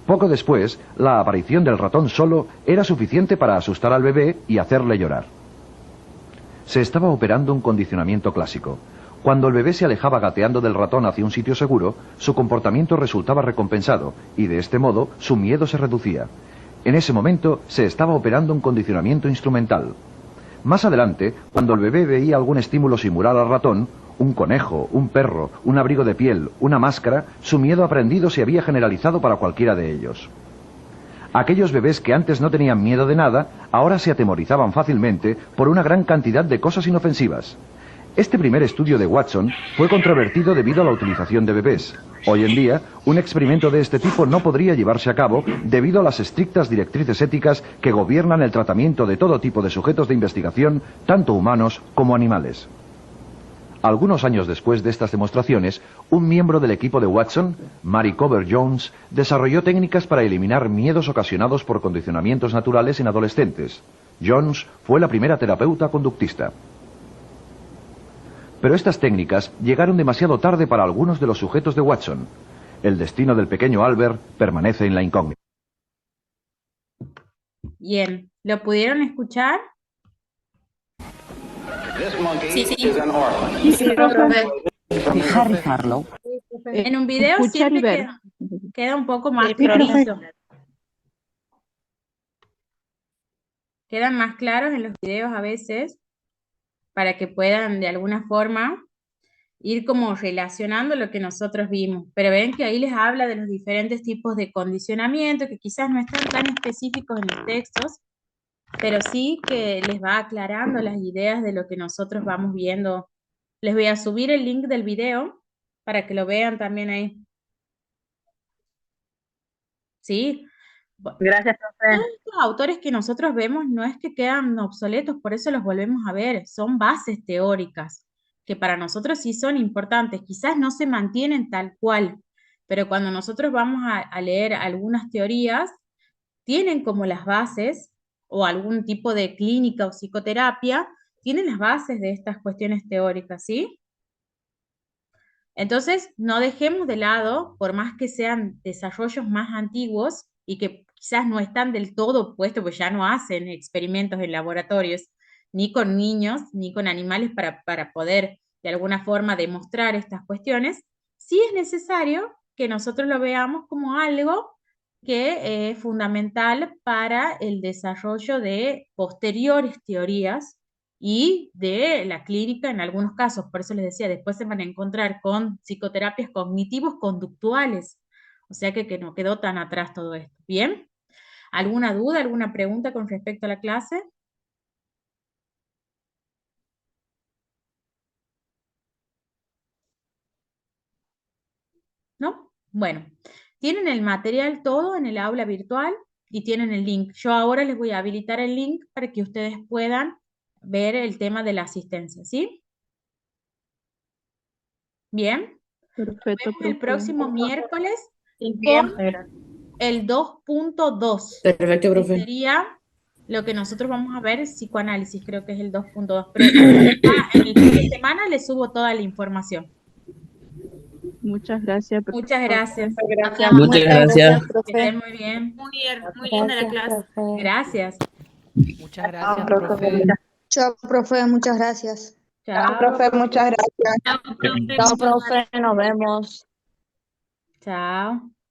Poco después, la aparición del ratón solo era suficiente para asustar al bebé y hacerle llorar. Se estaba operando un condicionamiento clásico. Cuando el bebé se alejaba gateando del ratón hacia un sitio seguro, su comportamiento resultaba recompensado y de este modo su miedo se reducía. En ese momento se estaba operando un condicionamiento instrumental. Más adelante, cuando el bebé veía algún estímulo similar al ratón, un conejo, un perro, un abrigo de piel, una máscara, su miedo aprendido se había generalizado para cualquiera de ellos. Aquellos bebés que antes no tenían miedo de nada, ahora se atemorizaban fácilmente por una gran cantidad de cosas inofensivas. Este primer estudio de Watson fue controvertido debido a la utilización de bebés. Hoy en día, un experimento de este tipo no podría llevarse a cabo debido a las estrictas directrices éticas que gobiernan el tratamiento de todo tipo de sujetos de investigación, tanto humanos como animales. Algunos años después de estas demostraciones, un miembro del equipo de Watson, Mary Cover Jones, desarrolló técnicas para eliminar miedos ocasionados por condicionamientos naturales en adolescentes. Jones fue la primera terapeuta conductista. Pero estas técnicas llegaron demasiado tarde para algunos de los sujetos de Watson. El destino del pequeño Albert permanece en la incógnita. Bien, ¿lo pudieron escuchar? Sí, sí. Sí, profe. Harry Harlow. En un video Escuchar y siempre ver. queda un poco más Sí, profe. clarito. Quedan más claros en los videos a veces para que puedan de alguna forma ir como relacionando lo que nosotros vimos. Pero ven que ahí les habla de los diferentes tipos de condicionamiento que quizás no están tan específicos en los textos, pero sí que les va aclarando las ideas de lo que nosotros vamos viendo. Les voy a subir el link del video para que lo vean también ahí. ¿Sí? Gracias, profe. Todos estos autores que nosotros vemos no es que quedan obsoletos, por eso los volvemos a ver, son bases teóricas que para nosotros sí son importantes, quizás no se mantienen tal cual, pero cuando nosotros vamos a leer algunas teorías, tienen como las bases, o algún tipo de clínica o psicoterapia, tienen las bases de estas cuestiones teóricas, ¿sí? Entonces, no dejemos de lado, por más que sean desarrollos más antiguos y que quizás no están del todo puestos, pues ya no hacen experimentos en laboratorios, ni con niños, ni con animales para poder de alguna forma demostrar estas cuestiones, sí es necesario que nosotros lo veamos como algo que es fundamental para el desarrollo de posteriores teorías y de la clínica en algunos casos. Por eso les decía, después se van a encontrar con psicoterapias cognitivos conductuales. O sea que no quedó tan atrás todo esto. ¿Bien? ¿Alguna duda, alguna pregunta con respecto a la clase? ¿No? Bueno, tienen el material todo en el aula virtual y tienen el link. Yo ahora les voy a habilitar el link para que ustedes puedan ver el tema de la asistencia, ¿sí? Bien. Perfecto, Nos vemos el profe. próximo miércoles Bien. con el 2.2. Perfecto, que profe. sería lo que nosotros vamos a ver, psicoanálisis, creo que es el 2.2. Pero en el fin de semana les subo toda la información. Muchas gracias, profe. Muchas gracias. Gracias. Muchas gracias. Que estén muy bien. Muy linda la clase. Gracias. Muchas gracias, profe. Chao, profe, muchas gracias. Chao. Profe, muchas gracias. Chao, profe. Chao, profe, nos vemos. Chao.